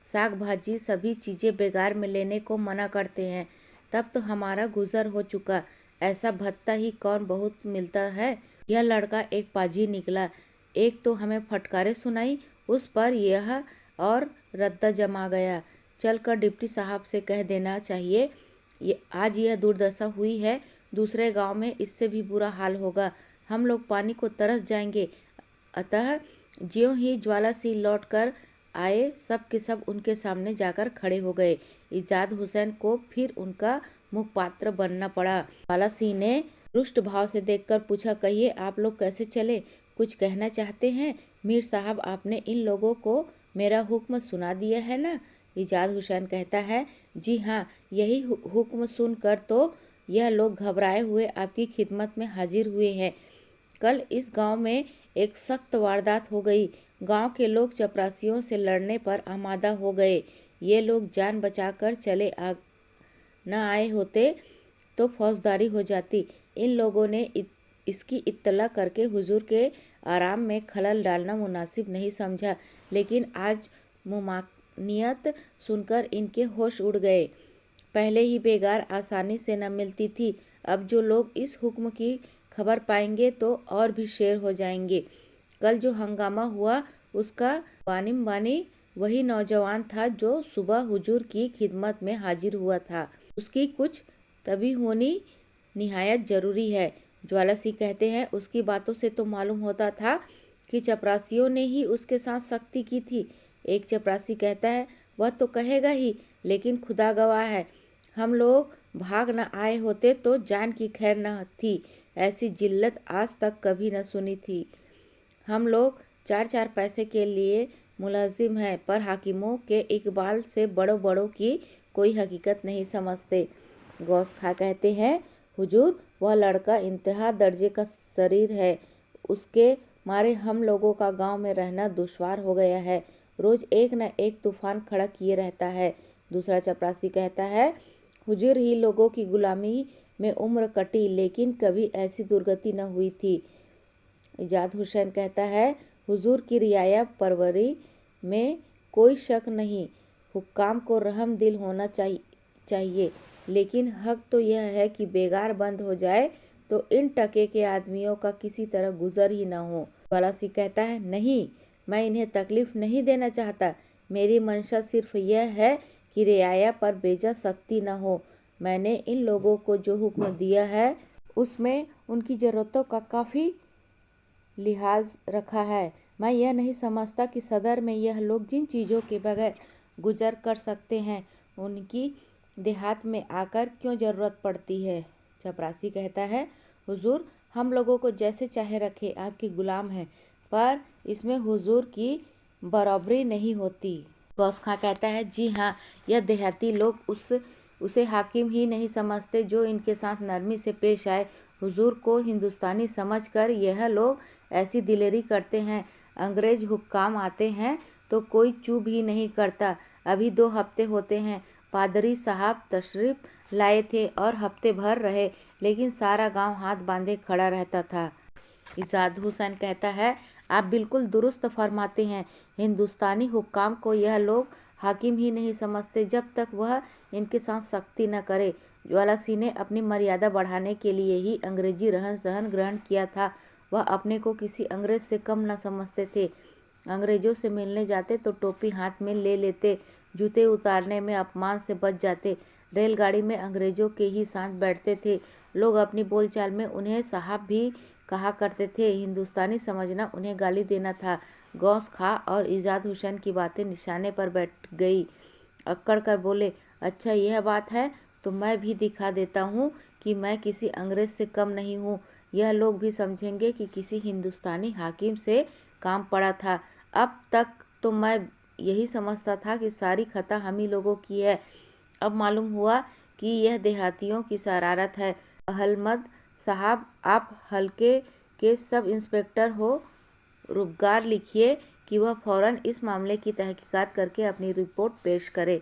A: साग भाजी सभी चीज़ें बेगार में लेने को मना करते हैं। तब तो हमारा गुजर हो चुका। ऐसा भत्ता ही कौन बहुत मिलता है। यह लड़का एक पाजी निकला। एक तो हमें फटकारे सुनाई, उस पर यह और रद्दा जमा गया। चलकर डिप्टी साहब से कह देना चाहिए, आज यह दुर्दशा हुई है, दूसरे गांव में इससे भी बुरा हाल होगा। हम लोग पानी को तरस जाएंगे। अतः ज्यों ही ज्वाला सिंह लौट कर आए, सब के सब उनके सामने जाकर खड़े हो गए। इजाद हुसैन को फिर उनका मुखपात्र बनना पड़ा। ज्वाला सिंह ने रुष्ट भाव से देखकर पूछा, कहिए आप लोग कैसे चले, कुछ कहना चाहते हैं? मीर साहब, आपने इन लोगों को मेरा हुक्म सुना दिया है ना? इजाद हुसैन कहता है, जी हाँ, यही हुक्म सुनकर तो यह लोग घबराए हुए आपकी खिदमत में हाजिर हुए हैं। कल इस गांव में एक सख्त वारदात हो गई। गांव के लोग चपरासियों से लड़ने पर आमादा हो गए। ये लोग जान बचाकर चले न आए होते तो फौजदारी हो जाती। इन लोगों ने इसकी इत्तला करके हुजूर के आराम में खलल डालना मुनासिब नहीं समझा, लेकिन आज मुमानियत सुनकर इनके होश उड़ गए। पहले ही बेगार आसानी से न मिलती थी, अब जो लोग इस हुक्म की खबर पाएंगे तो और भी शेर हो जाएंगे। कल जो हंगामा हुआ उसका बानिम बानी वही नौजवान था जो सुबह हुजूर की खिदमत में हाजिर हुआ था। उसकी कुछ तभी होनी निहायत जरूरी है। ज्वाला सिंह कहते हैं, उसकी बातों से तो मालूम होता था कि चपरासियों ने ही उसके साथ सख्ती की थी। एक चपरासी कहता है, वह तो कहेगा ही, लेकिन खुदा गवाह है, हम लोग भाग न आए होते तो जान की खैर न थी। ऐसी जिल्लत आज तक कभी न सुनी थी। हम लोग चार चार पैसे के लिए मुलाजिम हैं, पर हाकिमों के इकबाल से बड़ों बड़ों की कोई हकीकत नहीं समझते। गौस खा कहते हैं, हुजूर, वह लड़का इंतहा दर्जे का शरीर है, उसके मारे हम लोगों का गांव में रहना दुश्वार हो गया है। रोज एक न एक तूफान खड़ा किए रहता है। दूसरा चपरासी कहता है, हुजूर ही लोगों की गुलामी में उम्र कटी, लेकिन कभी ऐसी दुर्गति न हुई थी। इजाद हुसैन कहता है, हुजूर की रियाया परवरी में कोई शक नहीं, हुक्काम को रहम दिल होना चाहिए, लेकिन हक तो यह है कि बेगार बंद हो जाए तो इन टके के आदमियों का किसी तरह गुजर ही न हो। ज्वाला सिंह कहता है, नहीं, मैं इन्हें तकलीफ नहीं देना चाहता। मेरी मंशा सिर्फ यह है कि रियाया पर बेजा सख्ती न हो। मैंने इन लोगों को जो हुक्म दिया है उसमें उनकी ज़रूरतों का काफ़ी लिहाज रखा है। मैं यह नहीं समझता कि सदर में यह लोग जिन चीज़ों के बगैर गुजर कर सकते हैं उनकी देहात में आकर क्यों ज़रूरत पड़ती है। चपरासी कहता है, हुजूर, हम लोगों को जैसे चाहे रखे, आपके गुलाम हैं, पर इसमें हुजूर की बराबरी नहीं होती। गौस खां कहता है, जी हाँ, यह देहाती लोग उसे हाकिम ही नहीं समझते जो इनके साथ नरमी से पेश आए। हुजूर को हिंदुस्तानी समझकर यह लोग ऐसी दिलेरी करते हैं। अंग्रेज हुक्काम आते हैं तो कोई चूप ही नहीं करता। अभी 2 हफ्ते होते हैं, पादरी साहब तशरीफ लाए थे और हफ्ते भर रहे, लेकिन सारा गांव हाथ बांधे खड़ा रहता था। इजाद हुसैन कहता है, आप बिल्कुल दुरुस्त फरमाते हैं। हिंदुस्तानी हुक्काम को यह लोग हाकिम ही नहीं समझते जब तक वह इनके साथ सख्ती न करे। ज्वाला सिंह ने अपनी मर्यादा बढ़ाने के लिए ही अंग्रेजी रहन सहन ग्रहण किया था। वह अपने को किसी अंग्रेज से कम न समझते थे। अंग्रेजों से मिलने जाते तो टोपी हाथ में ले लेते, जूते उतारने में अपमान से बच जाते। रेलगाड़ी में अंग्रेजों के ही साथ बैठते थे। लोग अपनी बोलचाल में उन्हें साहब भी कहा करते थे। हिंदुस्तानी समझना उन्हें गाली देना था। गौस खा और इजाद हुसैन की बातें निशाने पर बैठ गई। अक्कड़ कर बोले, अच्छा यह बात है तो मैं भी दिखा देता हूँ कि मैं किसी अंग्रेज से कम नहीं हूँ। यह लोग भी समझेंगे कि किसी हिंदुस्तानी हाकिम से काम पड़ा था। अब तक तो मैं यही समझता था कि सारी खता हम ही लोगों की है। अब मालूम हुआ कि यह देहातियों की शरारत है। अहमद साहब, आप हल्के के सब इंस्पेक्टर हो, रुबगार लिखिए कि वह फौरन इस मामले की तहकीकात करके अपनी रिपोर्ट पेश करे।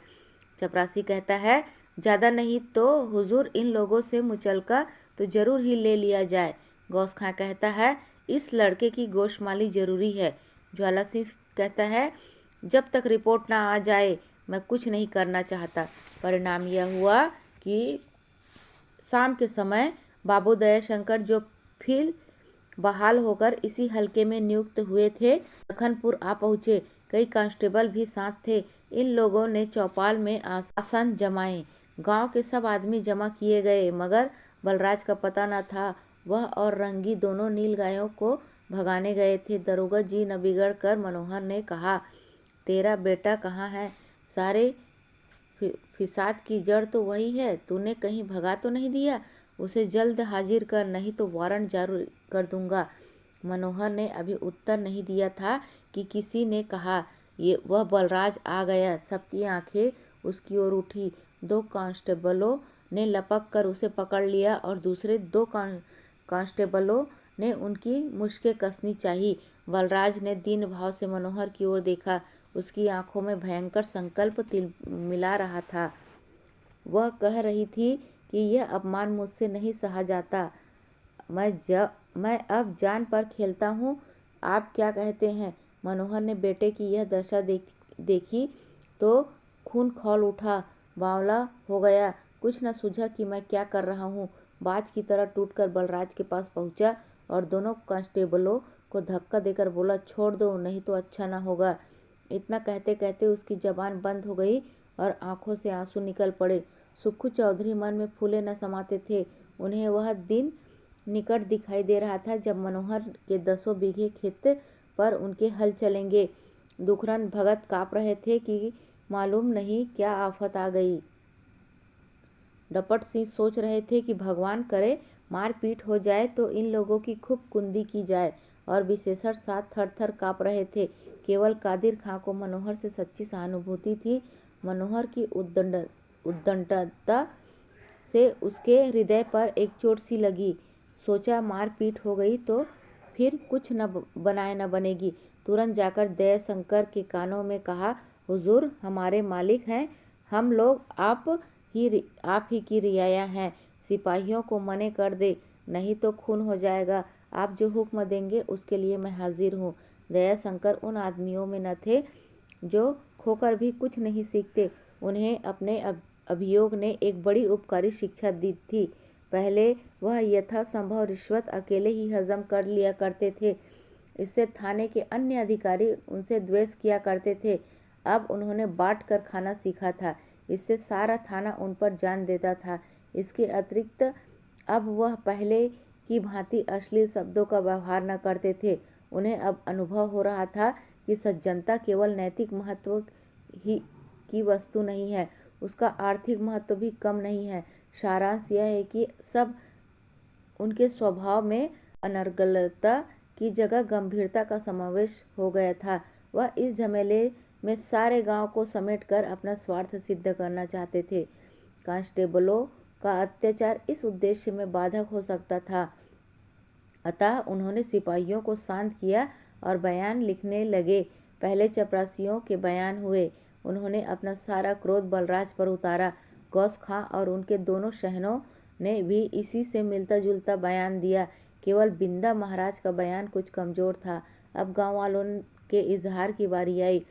A: चपरासी कहता है, ज़्यादा नहीं तो हुजूर इन लोगों से मुचलका तो ज़रूर ही ले लिया जाए। गौस खां कहता है, इस लड़के की गोशमाली ज़रूरी है। ज्वाला सिंह कहता है, जब तक रिपोर्ट ना आ जाए मैं कुछ नहीं करना चाहता। परिणाम यह हुआ कि शाम के समय बाबू दयाशंकर जो फिर बहाल होकर इसी हलके में नियुक्त हुए थे, लखनपुर आ पहुँचे। कई कांस्टेबल भी साथ थे। इन लोगों ने चौपाल में आसन जमाए। गांव के सब आदमी जमा किए गए, मगर बलराज का पता न था। वह और रंगी दोनों नील गायों को भगाने गए थे। दरोगा जी न बिगड़ कर मनोहर ने कहा, तेरा बेटा कहाँ है? सारे फिसाद की जड़ तो वही है, तूने कहीं भगा तो नहीं दिया? उसे जल्द हाजिर कर, नहीं तो वारंट जारी कर दूंगा। मनोहर ने अभी उत्तर नहीं दिया था कि किसी ने कहा, ये वह बलराज आ गया। सबकी आंखें उसकी ओर उठी। 2 कांस्टेबलों ने लपक कर उसे पकड़ लिया और दूसरे 2 कांस्टेबलों ने उनकी मुश्कें कसनी चाही। बलराज ने दीन भाव से मनोहर की ओर देखा। उसकी आंखों में भयंकर संकल्प तिलमिला रहा था। वह कह रही थी कि यह अपमान मुझसे नहीं सहा जाता। मैं अब जान पर खेलता हूँ। आप क्या कहते हैं? मनोहर ने बेटे की यह दशा देखी तो खून खौल उठा, बावला हो गया। कुछ न सूझा कि मैं क्या कर रहा हूँ। बाज की तरह टूटकर बलराज के पास पहुंचा और दोनों कांस्टेबलों को धक्का देकर बोला, छोड़ दो, नहीं तो अच्छा न होगा। इतना कहते कहते उसकी जबान बंद हो गई और आंखों से आंसू निकल पड़े। सुक्खू चौधरी मन में फूले न समाते थे। उन्हें वह दिन निकट दिखाई दे रहा था जब मनोहर के 10 बीघे खेत पर उनके हल चलेंगे। दुखरन भगत काँप रहे थे कि मालूम नहीं क्या आफत आ गई। डपट सिंह सोच रहे थे कि भगवान करे मारपीट हो जाए तो इन लोगों की खूब कुंदी की जाए, और विशेषण साथ थर थर काँप रहे थे। केवल कादिर खां को मनोहर से सच्ची सहानुभूति थी। मनोहर की उद्दंडता से उसके हृदय पर एक चोट सी लगी। सोचा, मारपीट हो गई तो फिर कुछ न बनाए न बनेगी। तुरंत जाकर दयाशंकर के कानों में कहा, हुजूर हमारे मालिक हैं, हम लोग आप ही की रियाया हैं। सिपाहियों को मने कर दे, नहीं तो खून हो जाएगा। आप जो हुक्म देंगे उसके लिए मैं हाजिर हूँ। दयाशंकर उन आदमियों में न थे जो खोकर भी कुछ नहीं सीखते। उन्हें अपने अभियोग ने एक बड़ी उपकारी शिक्षा दी थी। पहले वह यथासंभव रिश्वत अकेले ही हजम कर लिया करते थे। इससे थाने के अन्य अधिकारी उनसे द्वेष किया करते थे। अब उन्होंने बांट कर खाना सीखा था। इससे सारा थाना उन पर जान देता था। इसके अतिरिक्त अब वह पहले की भांति अश्लील शब्दों का व्यवहार न करते थे। उन्हें अब अनुभव हो रहा था कि सज्जनता केवल नैतिक महत्व ही की वस्तु नहीं है, उसका आर्थिक महत्व भी कम नहीं है। सारांश यह है कि सब उनके स्वभाव में अनर्गलता की जगह गंभीरता का समावेश हो गया था। वह इस झमेले में सारे गांव को समेटकर अपना स्वार्थ सिद्ध करना चाहते थे। कांस्टेबलों का अत्याचार इस उद्देश्य में बाधक हो सकता था। अतः उन्होंने सिपाहियों को शांत किया और बयान लिखने लगे। पहले चपरासियों के बयान हुए। उन्होंने अपना सारा क्रोध बलराज पर उतारा। गौस खां और उनके दोनों शहनों ने भी इसी से मिलता जुलता बयान दिया। केवल बिंदा महाराज का बयान कुछ कमजोर था। अब गांव वालों के इजहार की बारी आई।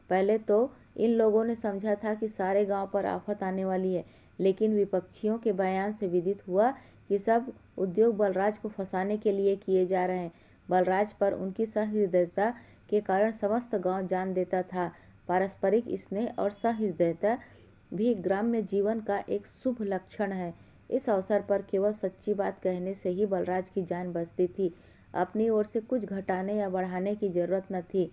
A: पहले तो इन लोगों ने समझा था कि सारे गांव पर आफत आने वाली है, लेकिन विपक्षियों के बयान से विदित हुआ कि सब उद्योग बलराज को फंसाने के लिए किए जा रहे हैं। बलराज पर उनकी सहृदयता के कारण समस्त गांव जान देता था। पारस्परिक स्नेह और सहृदयता भी ग्राम्य जीवन का एक शुभ लक्षण है। इस अवसर पर केवल सच्ची बात कहने से ही बलराज की जान बचती थी। अपनी ओर से कुछ घटाने या बढ़ाने की जरूरत न थी।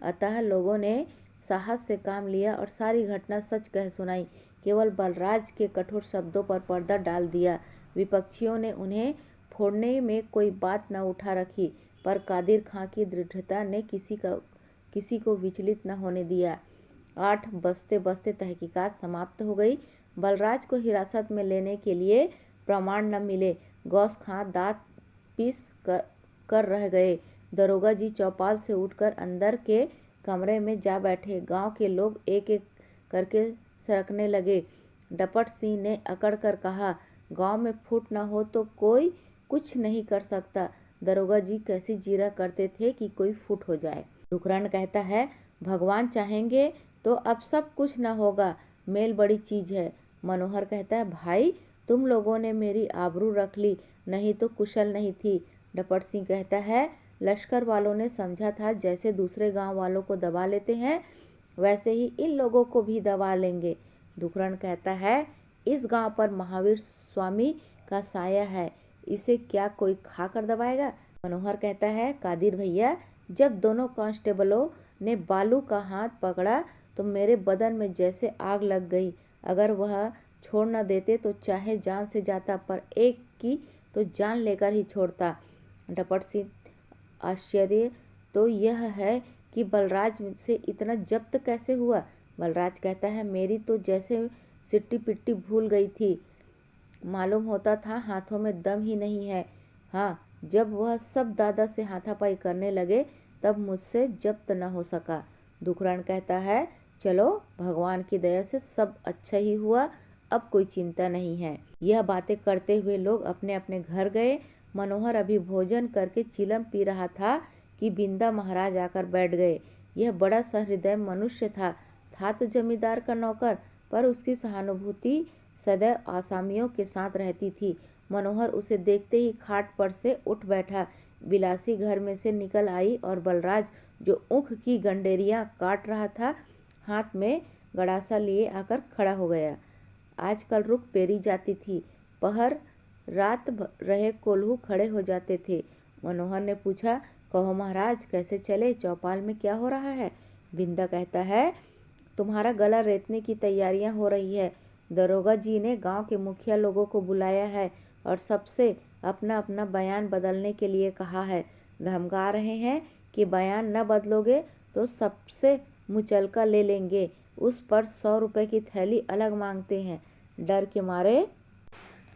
A: अतः लोगों ने साहस से काम लिया और सारी घटना सच कह सुनाई। केवल बलराज के कठोर शब्दों पर पर्दा डाल दिया। विपक्षियों ने उन्हें फोड़ने में कोई बात न उठा रखी, पर कादिर खां की दृढ़ता ने किसी को विचलित न होने दिया। 8 बजते बजते तहकीकात समाप्त हो गई। बलराज को हिरासत में लेने के लिए प्रमाण न मिले। गौस खां दांत पीस कर रह गए। दरोगा जी चौपाल से उठकर अंदर के कमरे में जा बैठे। गांव के लोग एक एक करके सरकने लगे। डपट सिंह ने अकड़ कर कहा, गांव में फूट न हो तो कोई कुछ नहीं कर सकता। दरोगा जी कैसी जीरा करते थे कि कोई फूट हो जाए। दुखरन कहता है, भगवान चाहेंगे तो अब सब कुछ न होगा, मेल बड़ी चीज है। मनोहर कहता है, भाई तुम लोगों ने मेरी आबरू रख ली, नहीं तो कुशल नहीं थी। डपट सिंह कहता है, लश्कर वालों ने समझा था जैसे दूसरे गांव वालों को दबा लेते हैं वैसे ही इन लोगों को भी दबा लेंगे। दुखरन कहता है, इस गांव पर महावीर स्वामी का साया है, इसे क्या कोई खाकर दबाएगा? मनोहर कहता है, कादिर भैया, जब दोनों कांस्टेबलों ने बालू का हाथ पकड़ा तो मेरे बदन में जैसे आग लग गई। अगर वह छोड़ न देते तो चाहे जान से जाता, पर एक की तो जान लेकर ही छोड़ता। डपट सिंह, आश्चर्य तो यह है कि बलराज से इतना जब्त कैसे हुआ? बलराज कहता है, मेरी तो जैसे सिट्टी पिट्टी भूल गई थी। मालूम होता था हाथों में दम ही नहीं है। हाँ, जब वह सब दादा से हाथापाई करने लगे तब मुझसे जब्त न हो सका। दुखरान कहता है, चलो भगवान की दया से सब अच्छा ही हुआ, अब कोई चिंता नहीं है। यह बातें करते हुए लोग अपने अपने घर गए। मनोहर अभी भोजन करके चिलम पी रहा था कि बिंदा महाराज आकर बैठ गए। यह बड़ा सहृदय मनुष्य था तो जमींदार का नौकर, पर उसकी सहानुभूति सदैव आसामियों के साथ रहती थी। मनोहर उसे देखते ही खाट पर से उठ बैठा। बिलासी घर में से निकल आई और बलराज, जो ऊख की गंडेरियां काट रहा था, हाथ में गड़ासा लिए आकर खड़ा हो गया। आजकल रुख पेरी जाती थी, पहर रात रहे कोल्हू खड़े हो जाते थे। मनोहर ने पूछा, कहो महाराज, कैसे चले? चौपाल में क्या हो रहा है? बिंदा कहता है, तुम्हारा गला रेतने की तैयारियां हो रही है। दरोगा जी ने गांव के मुखिया लोगों को बुलाया है और सबसे अपना अपना बयान बदलने के लिए कहा है। धमका रहे हैं कि बयान न बदलोगे तो सबसे मुचलका ले लेंगे। उस पर 100 रुपये की थैली अलग मांगते हैं। डर के मारे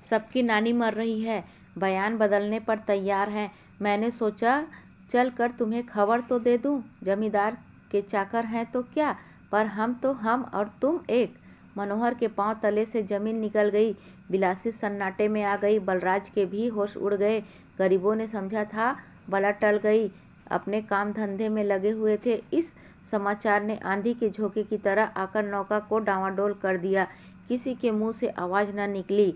A: सबकी नानी मर रही है, बयान बदलने पर तैयार हैं। मैंने सोचा चल कर तुम्हें खबर तो दे दूं। जमींदार के चाकर हैं तो क्या, पर हम और तुम एक। मनोहर के पांव तले से जमीन निकल गई। बिलासी सन्नाटे में आ गई। बलराज के भी होश उड़ गए। गरीबों ने समझा था बला टल गई, अपने काम धंधे में लगे हुए थे। इस समाचार ने आंधी के झोंके की तरह आकर नौका को डांवाडोल कर दिया। किसी के मुंह से आवाज न निकली।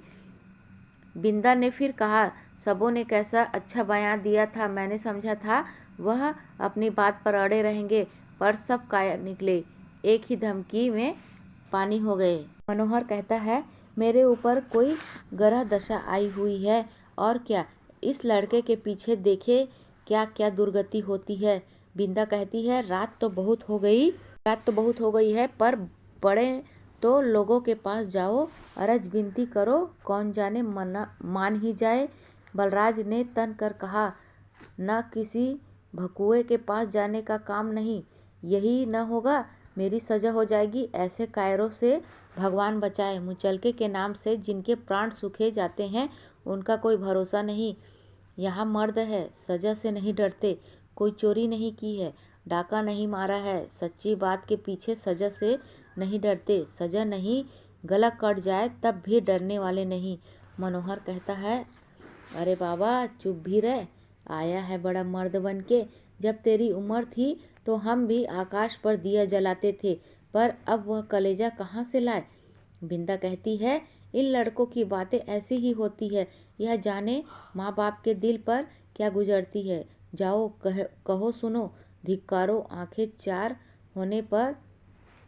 A: बिंदा ने फिर कहा, सबों ने कैसा अच्छा बयान दिया था। मैंने समझा था वह अपनी बात पर अड़े रहेंगे, पर सब कायर निकले, एक ही धमकी में पानी हो गए। मनोहर कहता है, मेरे ऊपर कोई ग्रह दशा आई हुई है और क्या। इस लड़के के पीछे देखे क्या क्या दुर्गति होती है। बिंदा कहती है, रात तो बहुत हो गई है, पर बड़े तो लोगों के पास जाओ, अरज विनती करो, कौन जाने मान ही जाए। बलराज ने तन कर कहा, न किसी भकुए के पास जाने का काम नहीं। यही न होगा, मेरी सजा हो जाएगी। ऐसे कायरों से भगवान बचाए। मुचलके के नाम से जिनके प्राण सूखे जाते हैं, उनका कोई भरोसा नहीं। यहाँ मर्द है, सजा से नहीं डरते। कोई चोरी नहीं की है, डाका नहीं मारा है, सच्ची बात के पीछे सजा से नहीं डरते। सजा नहीं, गला कट जाए तब भी डरने वाले नहीं। मनोहर कहता है, अरे बाबा चुप भी रह, आया है बड़ा मर्द बन के। जब तेरी उम्र थी तो हम भी आकाश पर दिया जलाते थे, पर अब वह कलेजा कहाँ से लाए। बिंदा कहती है, इन लड़कों की बातें ऐसी ही होती है। यह जाने माँ बाप के दिल पर क्या गुजरती है। जाओ कहो सुनो, धिक्कारो, आंखें चार होने पर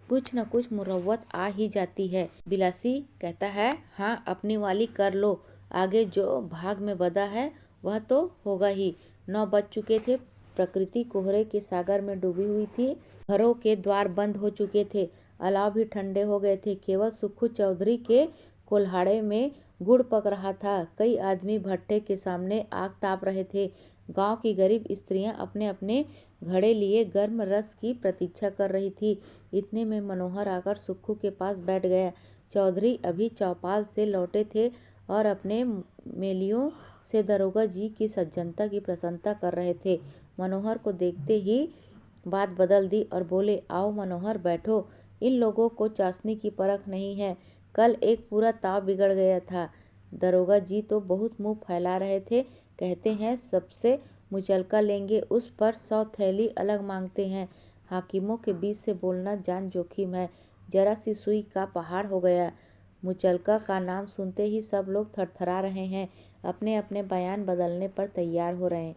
A: कुछ न कुछ मुरव्वत आ ही जाती है। बिलासी कहता है, हाँ अपनी वाली कर लो, आगे जो भाग में बदा है वह तो होगा ही। 9 बज चुके थे। प्रकृति कोहरे के सागर में डूबी हुई थी। घरों के द्वार बंद हो चुके थे। अलाव भी ठंडे हो गए थे। केवल सुक्खू चौधरी के कोल्हाड़े में गुड़ पक रहा था। कई आदमी भट्टे के सामने आग ताप रहे थे। गांव की गरीब स्त्रियां अपने अपने घड़े लिए गर्म रस की प्रतीक्षा कर रही थी। इतने में मनोहर आकर सुक्खू के पास बैठ गया। चौधरी अभी चौपाल से लौटे थे और अपने मेलियों से दरोगा जी की सज्जनता की प्रशंसा कर रहे थे। मनोहर को देखते ही बात बदल दी और बोले, आओ मनोहर बैठो। इन लोगों को चाशनी की परख नहीं है। कल एक पूरा ताव बिगड़ गया था। दरोगा जी तो बहुत मुंह फैला रहे थे। कहते हैं सबसे मुचलका लेंगे, उस पर 100 थैली अलग मांगते हैं। हाकिमों के बीच से बोलना जान जोखिम है। जरा सी सुई का पहाड़ हो गया। मुचलका का नाम सुनते ही सब लोग थरथरा रहे हैं, अपने अपने बयान बदलने पर तैयार हो रहे हैं।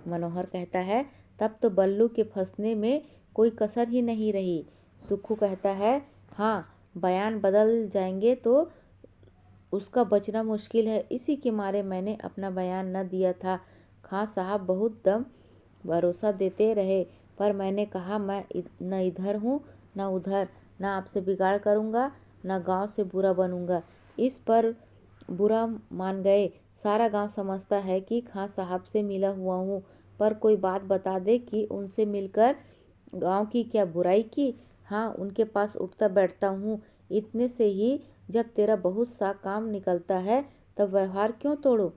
A: मनोहर कहता है, तब तो बल्लू के फंसने में कोई कसर ही नहीं रही। सुक्खू कहता है, हाँ बयान बदल जाएंगे तो उसका बचना मुश्किल है। इसी के मारे मैंने अपना बयान न दिया था। खां साहब बहुत दम भरोसा देते रहे, पर मैंने कहा मैं न इधर हूँ न उधर, न आपसे बिगाड़ करूँगा न गांव से बुरा बनूँगा। इस पर बुरा मान गए। सारा गांव समझता है कि खां साहब से मिला हुआ हूँ, पर कोई बात बता दे कि उनसे मिलकर गांव की क्या बुराई की। हाँ, उनके पास उठता बैठता हूँ, इतने से ही। जब तेरा बहुत सा काम निकलता है तब व्यवहार क्यों तोड़ो।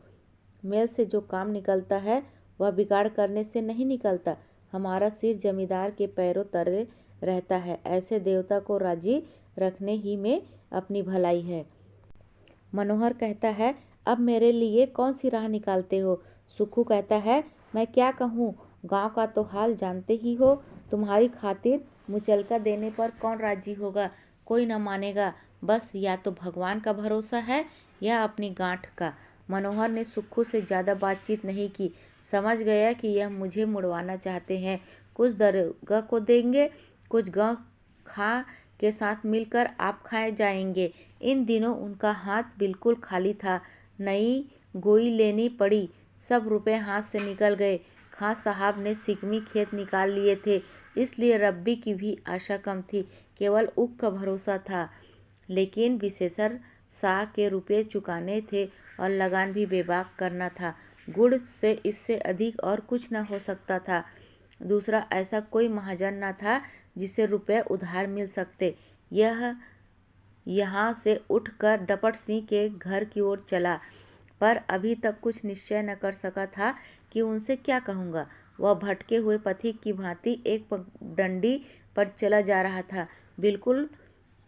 A: मेल से जो काम निकलता है वह बिगाड़ करने से नहीं निकलता। हमारा सिर जमींदार के पैरों तले रहता है, ऐसे देवता को राजी रखने ही में अपनी भलाई है। मनोहर कहता है, अब मेरे लिए कौन सी राह निकालते हो। सुक्खू कहता है, मैं क्या कहूँ, गांव का तो हाल जानते ही हो। तुम्हारी खातिर मुचलका देने पर कौन राजी होगा, कोई न मानेगा। बस या तो भगवान का भरोसा है या अपनी गांठ का। मनोहर ने सुक्खू से ज़्यादा बातचीत नहीं की। समझ गया कि यह मुझे मुड़वाना चाहते हैं। कुछ दरोगा को देंगे, कुछ गांव खां के साथ मिलकर आप खाए जाएंगे। इन दिनों उनका हाथ बिल्कुल खाली था। नई गोई लेनी पड़ी, सब रुपए हाथ से निकल गए। खां साहब ने सिकमी खेत निकाल लिए थे, इसलिए रब्बी की भी आशा कम थी, केवल ऊख का भरोसा था। लेकिन विशेषर शाह के रुपये चुकाने थे और लगान भी बेबाक करना था। गुड़ से इससे अधिक और कुछ न हो सकता था। दूसरा ऐसा कोई महाजन न था जिसे रुपये उधार मिल सकते। यह यहाँ से उठकर डपट सिंह के घर की ओर चला, पर अभी तक कुछ निश्चय न कर सका था कि उनसे क्या कहूँगा। वह भटके हुए पथिक की भांति एक पगडंडी पर चला जा रहा था, बिल्कुल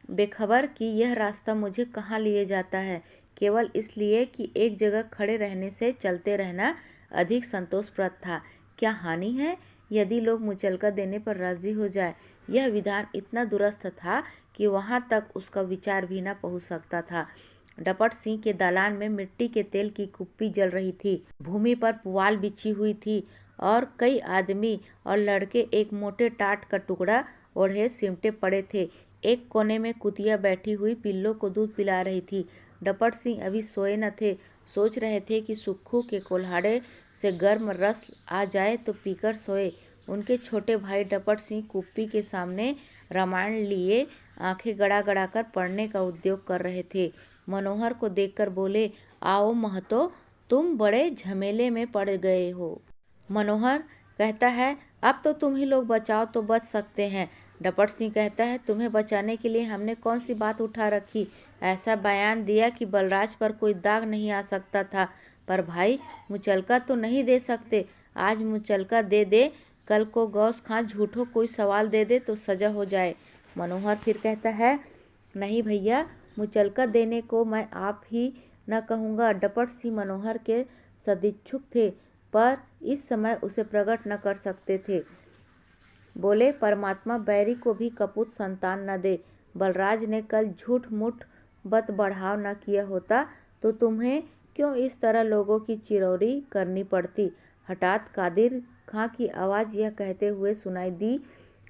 A: बेखबर कि यह रास्ता मुझे कहाँ लिए जाता है, केवल इसलिए कि एक जगह खड़े रहने से चलते रहना अधिक संतोषप्रद था। क्या हानि है यदि लोग मुचलका देने पर राजी हो जाए। यह विधान इतना दुरस्त था कि वहाँ तक उसका विचार भी न पहुँच सकता था। डपट सिंह के दालान में मिट्टी के तेल की कुप्पी जल रही थी। भूमि पर पुआल बिछी हुई थी और कई आदमी और लड़के एक मोटे टाट का टुकड़ा ओढ़े सिमटे पड़े थे। एक कोने में कुतिया बैठी हुई पिल्लों को दूध पिला रही थी। डपट सिंह अभी सोए न थे, सोच रहे थे कि सुक्खू के कोल्हाड़े से गर्म रस आ जाए तो पीकर सोए। उनके छोटे भाई डपट सिंह कुप्पी के सामने रामायण लिए आंखें गड़ा गड़ा कर पढ़ने का उद्योग कर रहे थे। मनोहर को देखकर बोले, आओ महतो, तुम बड़े झमेले में पड़ गए हो। मनोहर कहता है, अब तो तुम ही लोग बचाओ तो बच सकते हैं। डपट सिंह कहता है, तुम्हें बचाने के लिए हमने कौन सी बात उठा रखी। ऐसा बयान दिया कि बलराज पर कोई दाग नहीं आ सकता था। पर भाई, मुचलका तो नहीं दे सकते। आज मुचलका दे दे, कल को गौस खां झूठो कोई सवाल दे दे तो सजा हो जाए। मनोहर फिर कहता है, नहीं भैया, मुचलका देने को मैं आप ही न कहूँगा। डपट सिंह मनोहर के सदिच्छुक थे, पर इस समय उसे प्रकट न कर सकते थे। बोले, परमात्मा बैरी को भी कपूत संतान न दे। बलराज ने कल झूठ मूठ बत बढ़ाव न किया होता तो तुम्हें क्यों इस तरह लोगों की चिरौरी करनी पड़ती। हठात कादिर खां की आवाज़ यह कहते हुए सुनाई दी,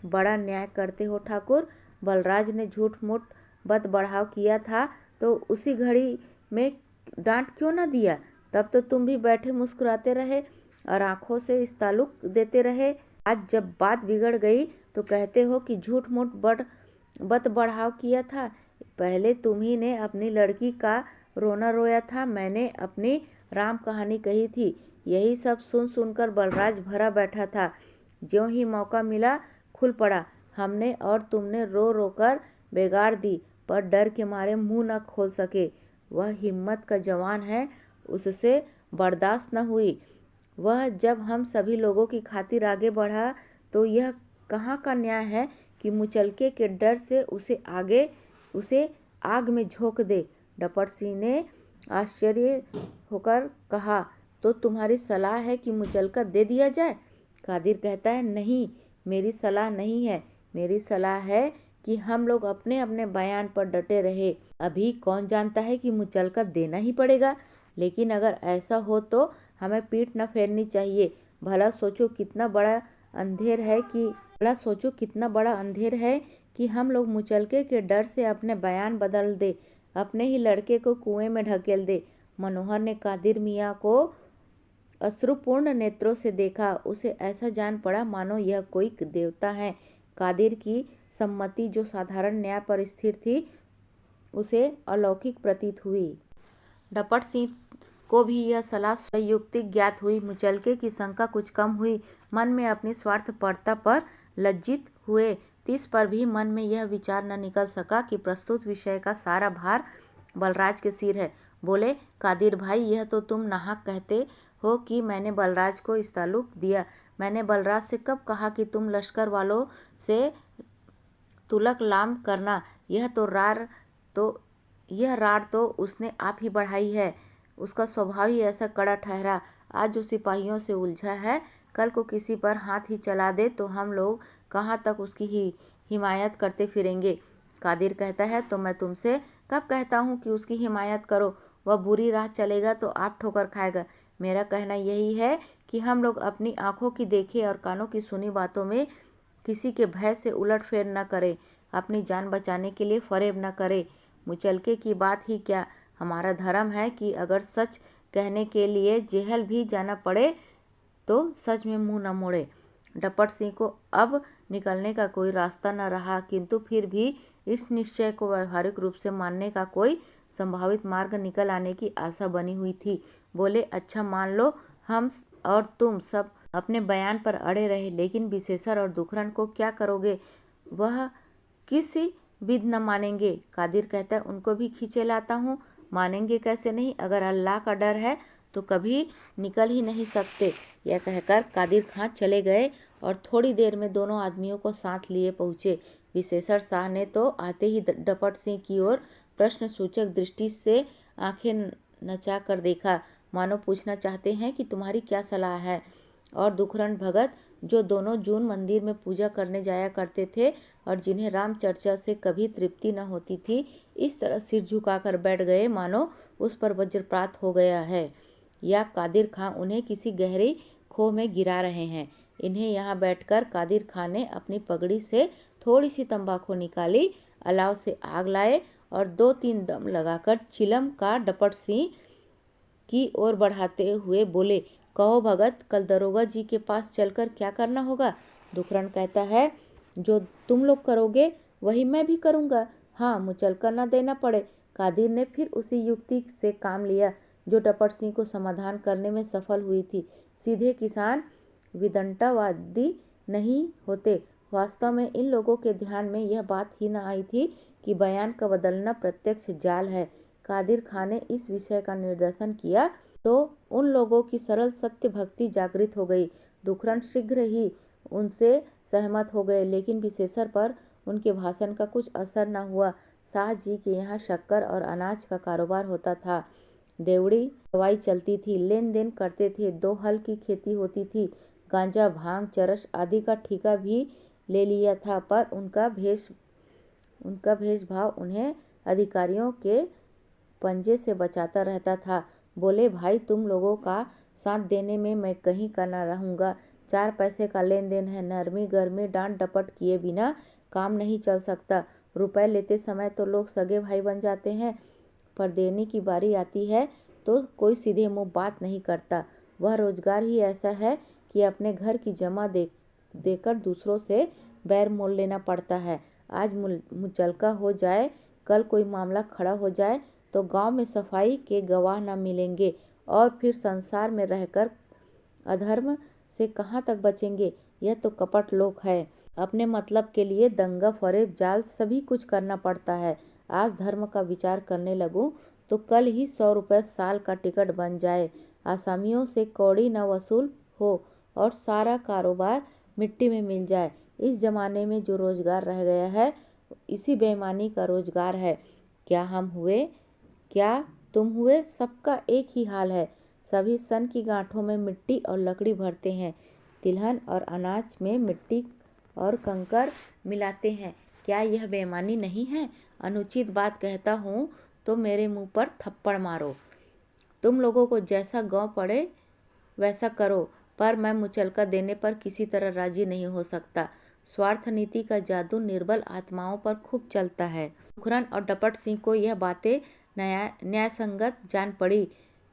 A: बड़ा न्याय करते हो ठाकुर। बलराज ने झूठ मूठ बत बढ़ाव किया था तो उसी घड़ी में डांट क्यों न दिया। तब तो तुम भी बैठे मुस्कुराते रहे और आंखों से इस ताल्लुक देते रहे। आज जब बात बिगड़ गई तो कहते हो कि झूठ मूठ बत बढ़ाव किया था। पहले तुम्ही ने अपनी लड़की का रोना रोया था, मैंने अपनी राम कहानी कही थी। यही सब सुन सुनकर बलराज भरा बैठा था। ज्यों ही मौका मिला खुल पड़ा। हमने और तुमने रो रो कर बिगाड़ दी, पर डर के मारे मुंह न खोल सके। वह हिम्मत का जवान है, उससे बर्दाश्त न हुई। वह जब हम सभी लोगों की खातिर आगे बढ़ा तो यह कहाँ का न्याय है कि मुचलके के डर से उसे आग में झोंक दे। डपट सिंह ने आश्चर्य होकर कहा, तो तुम्हारी सलाह है कि मुचलका दे दिया जाए। कादिर कहता है, नहीं, मेरी सलाह नहीं है। मेरी सलाह है कि हम लोग अपने अपने बयान पर डटे रहे। अभी कौन जानता है कि मुचलका देना ही पड़ेगा, लेकिन अगर ऐसा हो तो हमें पीठ न फेरनी चाहिए। भला सोचो कितना बड़ा अंधेर है कि हम लोग मुचलके के डर से अपने बयान बदल दे, अपने ही लड़के को कुएं में ढकेल दे। मनोहर ने कादिर मियाँ को अश्रुपूर्ण नेत्रों से देखा। उसे ऐसा जान पड़ा मानो यह कोई देवता है। कादिर की सम्मति, जो साधारण न्याय पर स्थिर थी, उसे अलौकिक प्रतीत हुई। डपट सिंह को भी यह सलाह संयुक्तिक ज्ञात हुई। मुचलके की शंका कुछ कम हुई। मन में अपनी स्वार्थपरता पर लज्जित हुए। तीस पर भी मन में यह विचार न निकल सका कि प्रस्तुत विषय का सारा भार बलराज के सिर है। बोले, कादिर भाई, यह तो तुम नाहक कहते हो कि मैंने बलराज को इस ताल्लुक दिया। मैंने बलराज से कब कहा कि तुम लश्कर वालों से तुलक लाम करना? यह रार तो उसने आप ही बढ़ाई है। उसका स्वभाव ही ऐसा कड़ा ठहरा। आज जो सिपाहियों से उलझा है, कल को किसी पर हाथ ही चला दे तो हम लोग कहाँ तक उसकी ही हिमायत करते फिरेंगे। कादिर कहता है तो मैं तुमसे कब कहता हूँ कि उसकी हिमायत करो? वह बुरी राह चलेगा तो आप ठोकर खाएगा। मेरा कहना यही है कि हम लोग अपनी आंखों की देखी और कानों की सुनी बातों में किसी के भय से उलटफेर न करें, अपनी जान बचाने के लिए फरेब न करें। मुचलके की बात ही क्या, हमारा धर्म है कि अगर सच कहने के लिए जेहल भी जाना पड़े तो सच में मुंह न मोड़े। डपट सिंह को अब निकलने का कोई रास्ता न रहा, किंतु फिर भी इस निश्चय को व्यवहारिक रूप से मानने का कोई संभावित मार्ग निकल आने की आशा बनी हुई थी। बोले, अच्छा मान लो हम और तुम सब अपने बयान पर अड़े रहे, लेकिन विशेषर और दुखरन को क्या करोगे? वह किसी विध न मानेंगे। कादिर कहता है, उनको भी खींचे लाता हूँ। मानेंगे कैसे नहीं? अगर अल्लाह का डर है तो कभी निकल ही नहीं सकते। यह कहकर कादिर खां चले गए और थोड़ी देर में दोनों आदमियों को साथ लिए पहुँचे। विशेषर शाह ने तो आते ही डपट सिंह की ओर प्रश्न सूचक दृष्टि से आंखें नचा कर देखा, मानो पूछना चाहते हैं कि तुम्हारी क्या सलाह है। और दुखरन भगत, जो दोनों जून मंदिर में पूजा करने जाया करते थे और जिन्हें राम चर्चा से कभी तृप्ति न होती थी, इस तरह सिर झुकाकर बैठ गए मानो उस पर वज्रपात हो गया है, या कादिर खां उन्हें किसी गहरी खो में गिरा रहे हैं। इन्हें यहाँ बैठकर कादिर खां ने अपनी पगड़ी से थोड़ी सी तंबाकू निकाली, अलाव से आग लाए और 2-3 दम लगाकर चिलम का डपट सिंह की ओर बढ़ाते हुए बोले, कहो भगत, कल दरोगा जी के पास चलकर क्या करना होगा? दुखरन कहता है, जो तुम लोग करोगे वही मैं भी करूँगा। हाँ, मुचलका न देना पड़े। कादिर ने फिर उसी युक्ति से काम लिया जो डपट सिंह को समाधान करने में सफल हुई थी। सीधे किसान विदंटावादी नहीं होते। वास्तव में इन लोगों के ध्यान में यह बात ही न आई थी कि बयान का बदलना प्रत्यक्ष जाल है। कादिर खान ने इस विषय का निर्देशन किया तो उन लोगों की सरल सत्य भक्ति जागृत हो गई। दुखरन शीघ्र ही उनसे सहमत हो गए, लेकिन विशेषर पर उनके भाषण का कुछ असर न हुआ। शाह जी के यहाँ शक्कर और अनाज का कारोबार होता था। देवड़ी दवाई चलती थी, लेन देन करते थे। 2 हल की खेती होती थी। गांजा, भांग, चरस आदि का ठेका भी ले लिया था, पर उनका भेषभाव उन्हें अधिकारियों के पंजे से बचाता रहता था। बोले, भाई, तुम लोगों का साथ देने में मैं कहीं का न रहूँगा। 4 पैसे का लेन देन है। नरमी गरमी डांट डपट किए बिना काम नहीं चल सकता। रुपए लेते समय तो लोग सगे भाई बन जाते हैं, पर देने की बारी आती है तो कोई सीधे मुंह बात नहीं करता। वह रोजगार ही ऐसा है कि अपने घर की जमा देकर दूसरों से बैर मोल लेना पड़ता है। आज मुचलका हो जाए, कल कोई मामला खड़ा हो जाए तो गांव में सफाई के गवाह न मिलेंगे, और फिर संसार में रहकर अधर्म से कहाँ तक बचेंगे। यह तो कपट लोक है। अपने मतलब के लिए दंगा फरेब जाल सभी कुछ करना पड़ता है। आज धर्म का विचार करने लगूं तो कल ही 100 रुपये साल का टिकट बन जाए, आसामियों से कौड़ी न वसूल हो और सारा कारोबार मिट्टी में मिल जाए। इस जमाने में जो रोजगार रह गया है, इसी बेईमानी का रोजगार है। क्या हम हुए, क्या तुम हुए, सबका एक ही हाल है। सभी सन की गांठों में मिट्टी और लकड़ी भरते हैं, तिलहन और अनाज में मिट्टी और कंकर मिलाते हैं। क्या यह बेईमानी नहीं है? अनुचित बात कहता हूँ तो मेरे मुंह पर थप्पड़ मारो। तुम लोगों को जैसा गाँव पड़े वैसा करो, पर मैं मुचलका देने पर किसी तरह राजी नहीं हो सकता। स्वार्थ नीति का जादू निर्बल आत्माओं पर खूब चलता है। दुखरन और डपट सिंह को यह बातें न्यायसंगत जान पड़ी।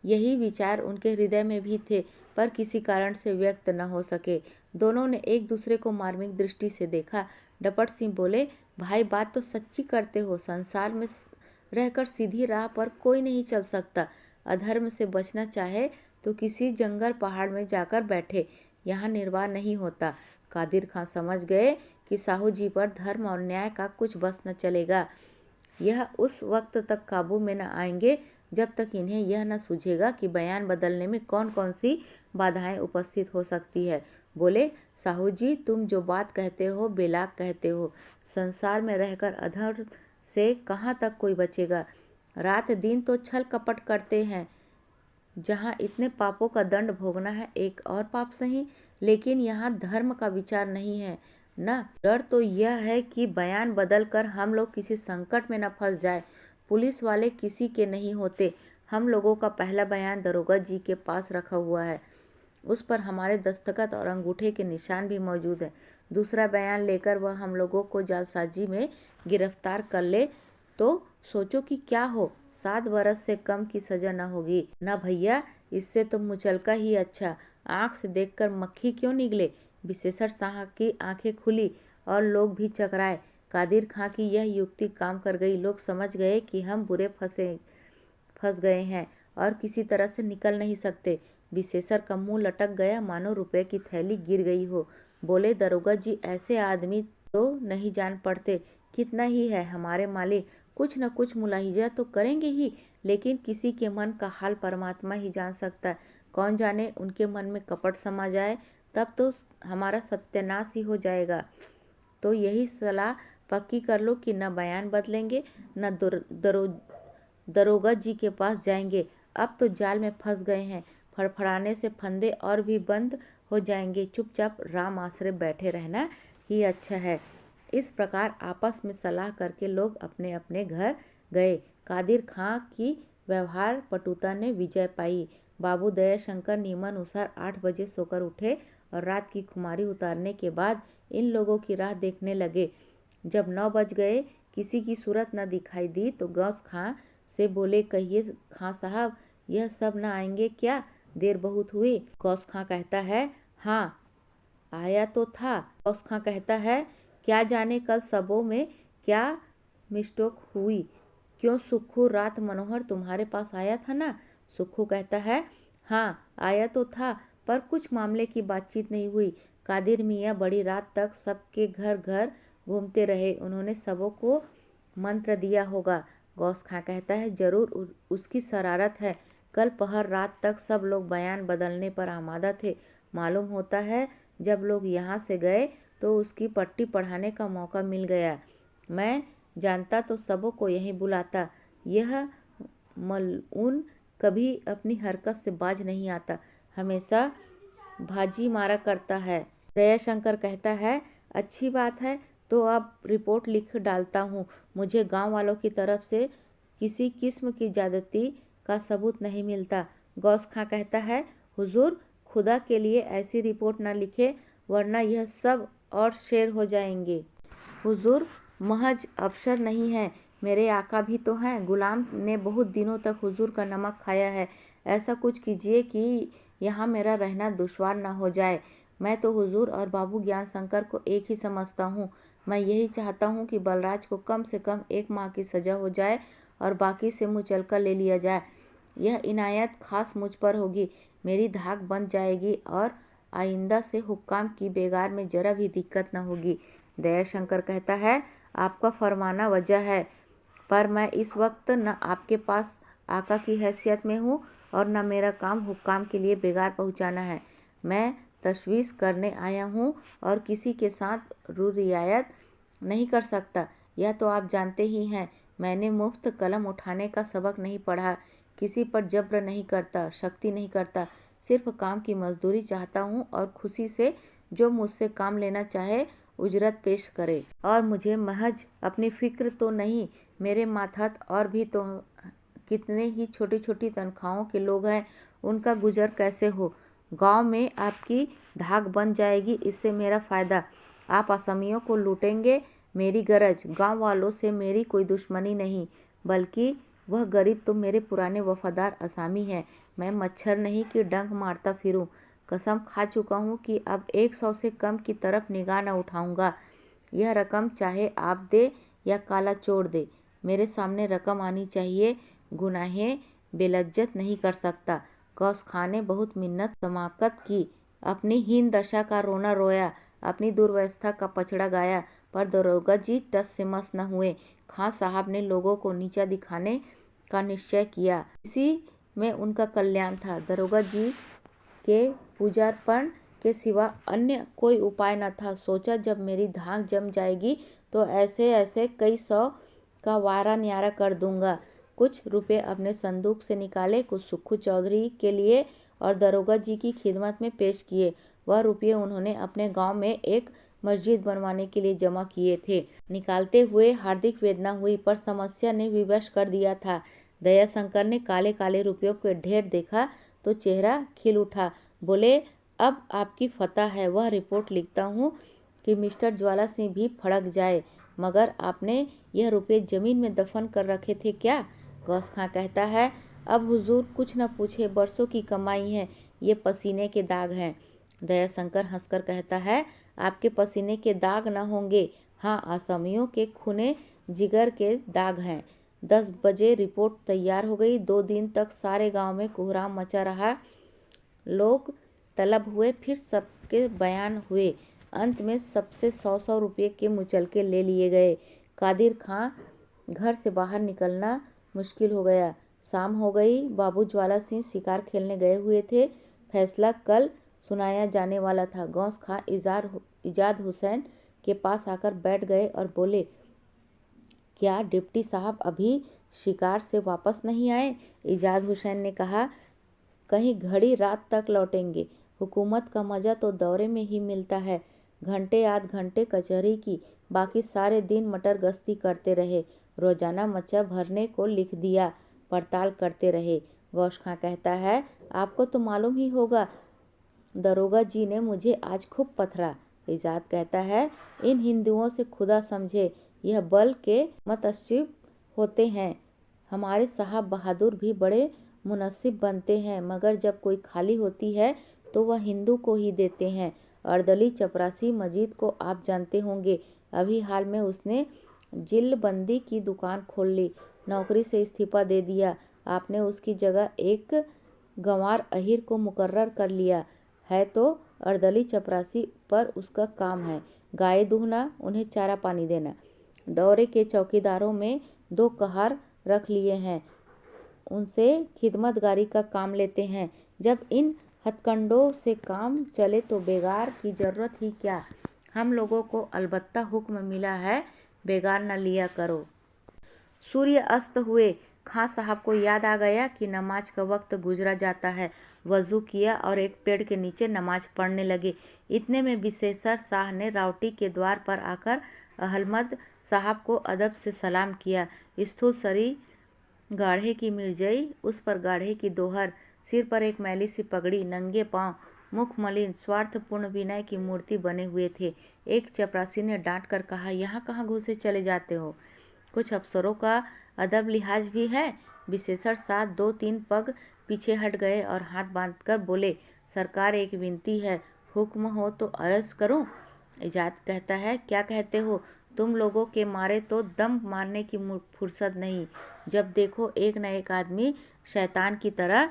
A: यही विचार उनके हृदय में भी थे। पर किसी कारण से व्यक्त न हो सके। दोनों ने एक दूसरे को मार्मिक दृष्टि से देखा। डपट सिंह बोले, भाई बात तो सच्ची करते हो। संसार में रहकर सीधी राह पर कोई नहीं चल सकता। अधर्म से बचना चाहे तो किसी जंगल पहाड़ में जाकर बैठे, यहाँ निर्वाह नहीं होता। कादिर खां समझ गए कि साहू जी पर धर्म और न्याय का कुछ बस न चलेगा। यह उस वक्त तक काबू में न आएंगे जब तक इन्हें यह न सूझेगा कि बयान बदलने में कौन कौन सी बाधाएं उपस्थित हो सकती है। बोले, साहू जी, तुम जो बात कहते हो बेलाग कहते हो। संसार में रहकर अधर्म से कहाँ तक कोई बचेगा। रात दिन तो छल कपट करते हैं। जहाँ इतने पापों का दंड भोगना है, एक और पाप सही, लेकिन यहाँ धर्म का विचार नहीं है न। डर तो यह है कि बयान बदल कर हम लोग किसी संकट में न फंस जाए। पुलिस वाले किसी के नहीं होते। हम लोगों का पहला बयान दरोगा जी के पास रखा हुआ है। उस पर हमारे दस्तखत और अंगूठे के निशान भी मौजूद है। दूसरा बयान लेकर वह हम लोगों को जालसाजी में गिरफ्तार कर ले तो सोचो कि क्या हो। 7 बरस से कम की सजा न होगी। न भैया, इससे तो मुचलका ही अच्छा। आँख से देखकर मक्खी क्यों निगले। विशेषर शाह की आंखें खुली और लोग भी चकराए। कादिर खां की यह युक्ति काम कर गई। लोग समझ गए कि हम बुरे फंस गए हैं और किसी तरह से निकल नहीं सकते। विशेषर का मुंह लटक गया, मानो रुपए की थैली गिर गई हो। बोले, दरोगा जी, ऐसे आदमी तो नहीं जान पड़ते। कितना ही है हमारे मालिक, कुछ न कुछ मुलाहिजा तो करेंगे ही, लेकिन किसी के मन का हाल परमात्मा ही जान सकता है। कौन जाने उनके मन में कपट समा जाए, तब तो हमारा सत्यानाश ही हो जाएगा। तो यही सलाह पक्की कर लो कि न बयान बदलेंगे, न दरोगा जी के पास जाएंगे। अब तो जाल में फंस गए हैं। फड़फड़ाने से फंदे और भी बंद हो जाएंगे। चुपचाप राम आश्रय बैठे रहना ही अच्छा है। इस प्रकार आपस में सलाह करके लोग अपने अपने घर गए। कादिर खां की व्यवहार पटुता ने विजय पाई। बाबू दयाशंकर नियमानुसार 8 बजे सोकर उठे और रात की खुमारी उतारने के बाद इन लोगों की राह देखने लगे। जब 9 बज गए, किसी की सूरत न दिखाई दी तो गौस खां से बोले, कहिए खां साहब, यह सब न आएंगे क्या? देर बहुत हुई। गौस खां कहता है, हाँ आया तो था। गौस खां कहता है, क्या जाने कल सबों में क्या मिस्टेक हुई। क्यों सुक्खू, रात मनोहर तुम्हारे पास आया था ना? सुक्खू कहता है, हाँ आया तो था, पर कुछ मामले की बातचीत नहीं हुई। कादिर मियाँ बड़ी रात तक सबके घर घर घूमते रहे। उन्होंने सबों को मंत्र दिया होगा। गौस खां कहता है, जरूर उसकी शरारत है। कल पहर रात तक सब लोग बयान बदलने पर आमादा थे। मालूम होता है जब लोग यहाँ से गए तो उसकी पट्टी पढ़ाने का मौका मिल गया। मैं जानता तो सबों को यहीं बुलाता। यह मलऊन कभी अपनी हरकत से बाज नहीं आता, हमेशा भाजी मारा करता है। दयाशंकर कहता है, अच्छी बात है, तो अब रिपोर्ट लिख डालता हूँ। मुझे गांव वालों की तरफ से किसी किस्म की ज्यादती का सबूत नहीं मिलता। गौस खां कहता है, हुजूर, खुदा के लिए ऐसी रिपोर्ट न लिखे, वरना यह सब और शेर हो जाएंगे। हुजूर महज अफसर नहीं है, मेरे आका भी तो हैं। गुलाम ने बहुत दिनों तक हुजूर का नमक खाया है। ऐसा कुछ कीजिए कि यहाँ मेरा रहना दुश्वार न हो जाए। मैं तो हुजूर और बाबू ज्ञान शंकर को एक ही समझता हूँ। मैं यही चाहता हूँ कि बलराज को कम से कम 1 माह की सजा हो जाए और बाकी से मुचलका ले लिया जाए। यह इनायत खास मुझ पर होगी। मेरी धाक बंध जाएगी और आइंदा से हुक्काम की बेगार में जरा भी दिक्कत न होगी। दयाशंकर कहता है, आपका फरमाना वजह है, पर मैं इस वक्त न आपके पास आका की हैसियत में हूँ और न मेरा काम हुक्काम के लिए बेगार पहुँचाना है। मैं तशवीश करने आया हूँ और किसी के साथ रियायत नहीं कर सकता। यह तो आप जानते ही हैं। मैंने मुफ्त कलम उठाने का सबक नहीं पढ़ा, किसी पर जब्र नहीं करता, सख्ती नहीं करता। सिर्फ काम की मजदूरी चाहता हूँ और खुशी से जो मुझसे काम लेना चाहे उजरत पेश करे। और मुझे महज अपनी फिक्र तो नहीं, मेरे मातहत और भी तो कितने ही छोटी छोटी तनख्वाहों के लोग हैं, उनका गुजर कैसे हो। गांव में आपकी धाक बन जाएगी, इससे मेरा फ़ायदा। आप असमियों को लूटेंगे, मेरी गरज। गांव वालों से मेरी कोई दुश्मनी नहीं, बल्कि वह गरीब तो मेरे पुराने वफादार असामी हैं। मैं मच्छर नहीं कि डंक मारता फिरूं। कसम खा चुका हूँ कि अब 100 से कम की तरफ निगाह न उठाऊंगा। यह रकम चाहे आप दे या काला चोर दे, मेरे सामने रकम आनी चाहिए। गुनाहें बेलज्जत नहीं कर सकता। गौस खां ने बहुत मिन्नत समाकत की, अपनी हीन दशा का रोना रोया, अपनी दुर्व्यवस्था का पचड़ा गाया, पर दरोगा जी टस से मस न हुए। खां साहब ने लोगों को नीचा दिखाने का निश्चय किया, इसी में उनका कल्याण था। दरोगा जी के पूजार्पण के सिवा अन्य कोई उपाय न था। सोचा जब मेरी धाक जम जाएगी तो ऐसे ऐसे कई 100 का वारा न्यारा कर दूंगा। कुछ रुपए अपने संदूक से निकाले, कुछ सुक्खू चौधरी के लिए और दरोगा जी की खिदमत में पेश किए। वह रुपये उन्होंने अपने गांव में एक मस्जिद बनवाने के लिए जमा किए थे। निकालते हुए हार्दिक वेदना हुई, पर समस्या ने विवश कर दिया था। दयाशंकर ने काले काले रुपयों के ढेर देखा तो चेहरा खिल उठा। बोले, अब आपकी फतह है। वह रिपोर्ट लिखता हूँ कि मिस्टर ज्वाला सिंह भी फड़क जाए। मगर आपने यह रुपये जमीन में दफन कर रखे थे क्या? गौस खां कहता है, अब हुजूर कुछ न पूछे, बरसों की कमाई है, ये पसीने के दाग हैं। दयाशंकर हंसकर कहता है, आपके पसीने के दाग न होंगे, हाँ आसामियों के खूने जिगर के दाग हैं। 10 बजे रिपोर्ट तैयार हो गई। 2 दिन तक सारे गांव में कोहराम मचा रहा। लोग तलब हुए, फिर सबके बयान हुए। अंत में सबसे 100-100 रुपये के मुचलके ले लिए गए। कादिर खां घर से बाहर निकलना मुश्किल हो गया। शाम हो गई। बाबू ज्वाला सिंह शिकार खेलने गए हुए थे। फैसला कल सुनाया जाने वाला था। गौस खां इजाद हुसैन के पास आकर बैठ गए और बोले, क्या डिप्टी साहब अभी शिकार से वापस नहीं आए? इजाद हुसैन ने कहा, कहीं घड़ी रात तक लौटेंगे। हुकूमत का मजा तो दौरे में ही मिलता है। घंटे आध घंटे कचहरी की, बाकी सारे दिन मटर गश्ती करते रहे। रोजाना मचा भरने को लिख दिया, पड़ताल करते रहे। गौस खां कहता है, आपको तो मालूम ही होगा, दरोगा जी ने मुझे आज खूब पथरा। इजाद कहता है, इन हिंदुओं से खुदा समझे, यह बल के मतअस्सिब होते हैं। हमारे साहब बहादुर भी बड़े मुनसिब बनते हैं, मगर जब कोई खाली होती है तो वह हिंदू को ही देते हैं। अर्दली चपरासी मजीद को आप जानते होंगे, अभी हाल में उसने जिल्लबंदी की दुकान खोल ली, नौकरी से इस्तीफा दे दिया। आपने उसकी जगह एक गंवार अहीर को मुकर्रर कर लिया है, तो अर्दली चपरासी पर उसका काम है गाय दूहना, उन्हें चारा पानी देना। दौरे के चौकीदारों में 2 कहार रख लिए हैं, उनसे खिदमतगारी का काम लेते हैं। जब इन हथकंडों से काम चले तो बेगार की जरूरत ही क्या। हम लोगों को अलबत्ता हुक्म मिला है, बेगार न लिया करो। सूर्य अस्त हुए। खां साहब को याद आ गया कि नमाज का वक्त गुजरा जाता है। वजू किया और एक पेड़ के नीचे नमाज पढ़ने लगे। इतने में विशेषर शाह ने रावटी के द्वार पर आकर अहमद साहब को अदब से सलाम किया। स्थूल शरीर, गाढ़े की मिर्जई, उस पर गाढ़े की दोहर, सिर पर एक मैली सी पगड़ी, नंगे पांव, मुख मलिन, स्वार्थपूर्ण विनय की मूर्ति बने हुए थे। एक चपरासी ने डांट कर कहा, यहाँ कहाँ घुसे चले जाते हो? कुछ अफसरों का अदब लिहाज भी है। विशेषर शाह 2-3 पग पीछे हट गए और हाथ बांधकर बोले, सरकार एक विनती है, हुक्म हो तो अर्ज करूं? इजाद कहता है, क्या कहते हो? तुम लोगों के मारे तो दम मारने की फुर्सत नहीं। जब देखो एक न एक आदमी शैतान की तरह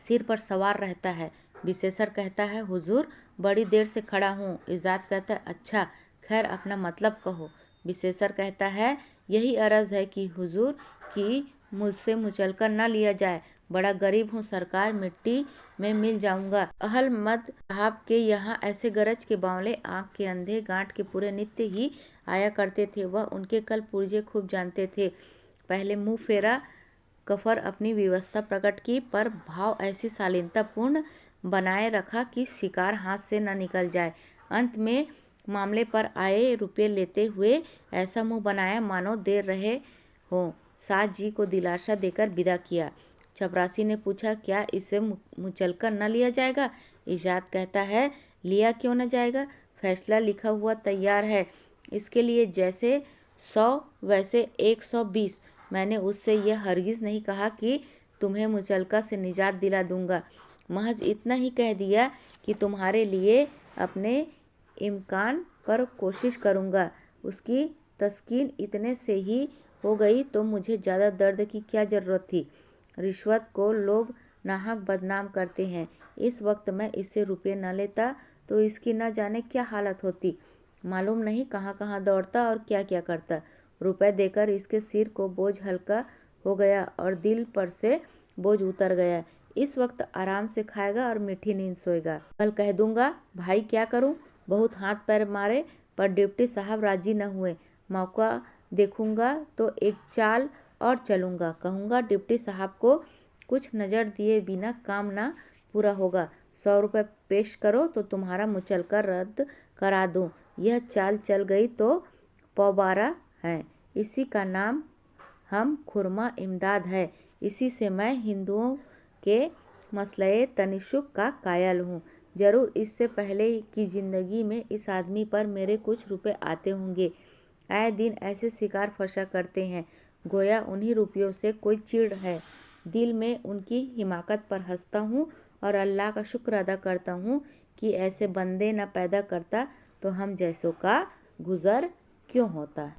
A: सिर पर सवार रहता है। विशेषर कहता है, हुजूर बड़ी देर से खड़ा हूँ। इजाद कहता है, अच्छा, खैर अपना मतलब कहो। विशेषर कहता है, यही अर्ज है कि हुजूर की मुझसे मुचलका न लिया जाए। बड़ा गरीब हूँ सरकार, मिट्टी में मिल जाऊंगा। अहमद साहब के यहाँ ऐसे गरज के बावले, आँख के अंधे, गांठ के पूरे नित्य ही आया करते थे। वह उनके कल पुर्जे खूब जानते थे। पहले मुँह फेरा कफर अपनी व्यवस्था प्रकट की, पर भाव ऐसी शालीनतापूर्ण बनाए रखा कि शिकार हाथ से न निकल जाए। अंत में मामले पर आए रुपये लेते हुए ऐसा मुंह बनाया मानो दे रहे हो। साथ जी को दिलासा देकर विदा किया। चपरासी ने पूछा, क्या इसे मुचलका न लिया जाएगा? इजाद कहता है, लिया क्यों न जाएगा, फैसला लिखा हुआ तैयार है। इसके लिए जैसे 100 वैसे 120। मैंने उससे यह हरगिज नहीं कहा कि तुम्हें मुचलका से निजात दिला दूंगा। महज इतना ही कह दिया कि तुम्हारे लिए अपने इम्कान पर कोशिश करूँगा। उसकी तस्कीन इतने से ही हो गई तो मुझे ज़्यादा दर्द की क्या ज़रूरत थी। रिश्वत को लोग नाहक बदनाम करते हैं। इस वक्त मैं इससे रुपये न लेता तो इसकी न जाने क्या हालत होती। मालूम नहीं कहाँ कहाँ दौड़ता और क्या क्या करता। रुपए देकर इसके सिर को बोझ हल्का हो गया और दिल पर से बोझ उतर गया। इस वक्त आराम से खाएगा और मीठी नींद सोएगा। कल कह दूंगा भाई क्या करूं। बहुत हाथ पैर मारे पर डिप्टी साहब राजी न हुए। मौका देखूंगा तो एक चाल और चलूंगा। कहूंगा डिप्टी साहब को कुछ नज़र दिए बिना काम ना पूरा होगा। 100 रुपये पेश करो तो तुम्हारा मुचलका रद्द करा दूं। यह चाल चल गई तो पौबारा है। इसी का नाम हम खुरमा इमदाद है। इसी से मैं हिंदुओं के मसले तनिशुक का कायल हूँ। ज़रूर इससे पहले की ज़िंदगी में इस आदमी पर मेरे कुछ रुपए आते होंगे। आए दिन ऐसे शिकार फंसा करते हैं गोया उन्हीं रुपयों से कोई चिढ़ है। दिल में उनकी हिमाकत पर हंसता हूँ और अल्लाह का शुक्र अदा करता हूँ कि ऐसे बंदे न पैदा करता तो हम जैसों का गुज़र क्यों होता।